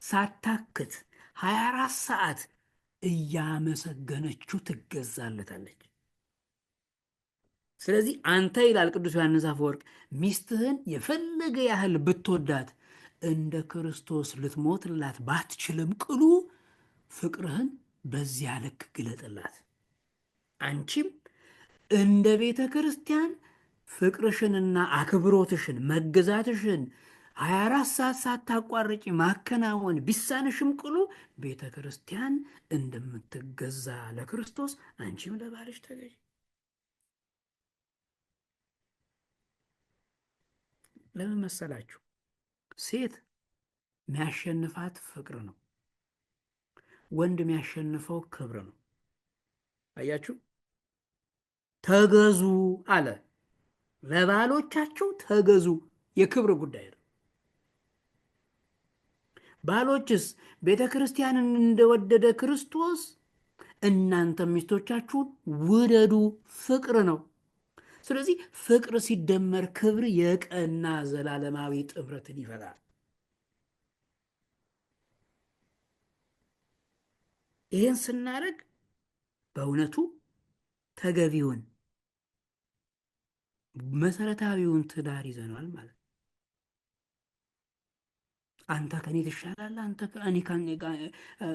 ሳታክት 24 ሰዓት እያመሰገነችው ትገዛለታለች። ስለዚህ አንተ ይላል ቅዱስ ዮሐንስ አፈወርቅ ሚስትህን የፈለገ ያህል ብትወዳት እንደ ክርስቶስ ልትሞትላት ባትችልም ቅሉ ፍቅርህን በዚያ ልክ ግለጥላት። አንቺም እንደ ቤተ ክርስቲያን ፍቅርሽንና አክብሮትሽን መገዛትሽን 24 ሰዓት ሳታቋርጪ ማከናወን ቢሳንሽም ቅሉ ቤተ ክርስቲያን እንደምትገዛ ለክርስቶስ አንቺም ለባልሽ ተገዢ። ለምን መሰላችሁ? ሴት የሚያሸንፋት ፍቅር ነው። ወንድ የሚያሸንፈው ክብር ነው። አያችሁ? ተገዙ አለ። ለባሎቻቸው ተገዙ። የክብር ጉዳይ ነው። ባሎችስ ቤተ ክርስቲያንን እንደወደደ ክርስቶስ እናንተ ሚስቶቻችሁን ውደዱ። ፍቅር ነው። ስለዚህ ፍቅር ሲደመር ክብር የቀና ዘላለማዊ ጥምረትን ይፈጥራል። ይህን ስናደርግ በእውነቱ ተገቢውን መሰረታዊውን ትዳር ይዘናል ማለት ነው። አንተ ከኔ ትሻላለህ፣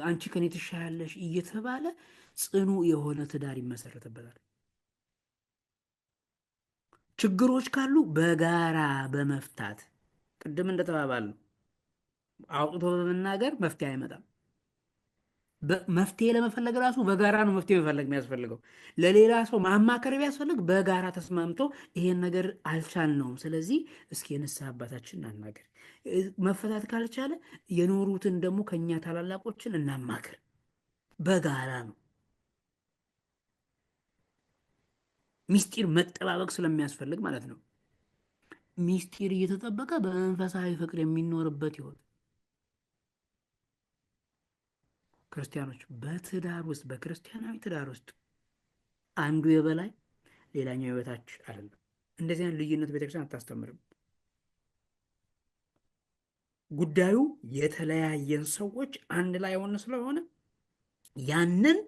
አንቺ ከኔ ትሻላለሽ እየተባለ ጽኑ የሆነ ትዳር ይመሰረትበታል። ችግሮች ካሉ በጋራ በመፍታት ቅድም እንደተባባል ነው። አውጥቶ በመናገር መፍትሄ አይመጣም። መፍትሄ ለመፈለግ ራሱ በጋራ ነው መፍትሄ መፈለግ የሚያስፈልገው። ለሌላ ሰው ማማከር ቢያስፈልግ በጋራ ተስማምቶ ይሄን ነገር አልቻልነውም፣ ስለዚህ እስኪ የንስሐ አባታችን እናናገር። መፈታት ካልቻለ የኖሩትን ደግሞ ከኛ ታላላቆችን እናማክር። በጋራ ነው። ሚስጢር መጠባበቅ ስለሚያስፈልግ ማለት ነው። ሚስጢር እየተጠበቀ በመንፈሳዊ ፍቅር የሚኖርበት ይሆን። ክርስቲያኖች በትዳር ውስጥ በክርስቲያናዊ ትዳር ውስጥ አንዱ የበላይ ሌላኛው የበታች አይደለም። እንደዚህ አይነት ልዩነት ቤተክርስቲያን አታስተምርም። ጉዳዩ የተለያየን ሰዎች አንድ ላይ ሆነ ስለሆነ ያንን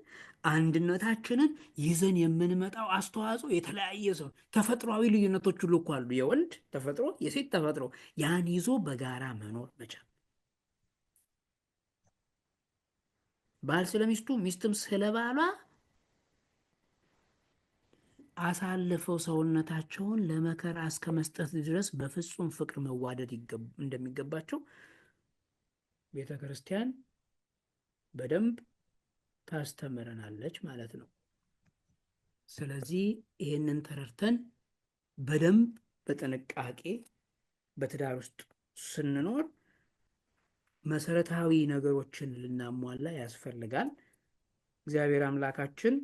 አንድነታችንን ይዘን የምንመጣው አስተዋጽኦ የተለያየ ሰው ተፈጥሯዊ ልዩነቶች ሁሉ እኮ አሉ። የወንድ ተፈጥሮ፣ የሴት ተፈጥሮ፣ ያን ይዞ በጋራ መኖር መቻል። ባል ስለ ሚስቱ፣ ሚስትም ስለ ባሏ አሳልፈው ሰውነታቸውን ለመከራ እስከ መስጠት ድረስ በፍጹም ፍቅር መዋደድ እንደሚገባቸው ቤተ ክርስቲያን በደንብ ታስተምረናለች ማለት ነው። ስለዚህ ይህንን ተረድተን በደንብ በጥንቃቄ በትዳር ውስጥ ስንኖር መሰረታዊ ነገሮችን ልናሟላ ያስፈልጋል። እግዚአብሔር አምላካችን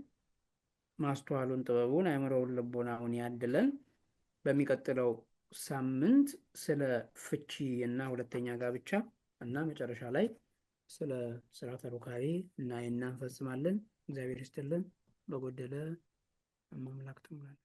ማስተዋሉን፣ ጥበቡን፣ አእምሮውን፣ ልቦናውን ያድለን። በሚቀጥለው ሳምንት ስለ ፍቺ እና ሁለተኛ ጋብቻ እና መጨረሻ ላይ ስለ ስርዓተ ሩካቤ እናይና እንፈጽማለን። እግዚአብሔር ይስጥልን። በጎደለ አምላክ ትሙላለን።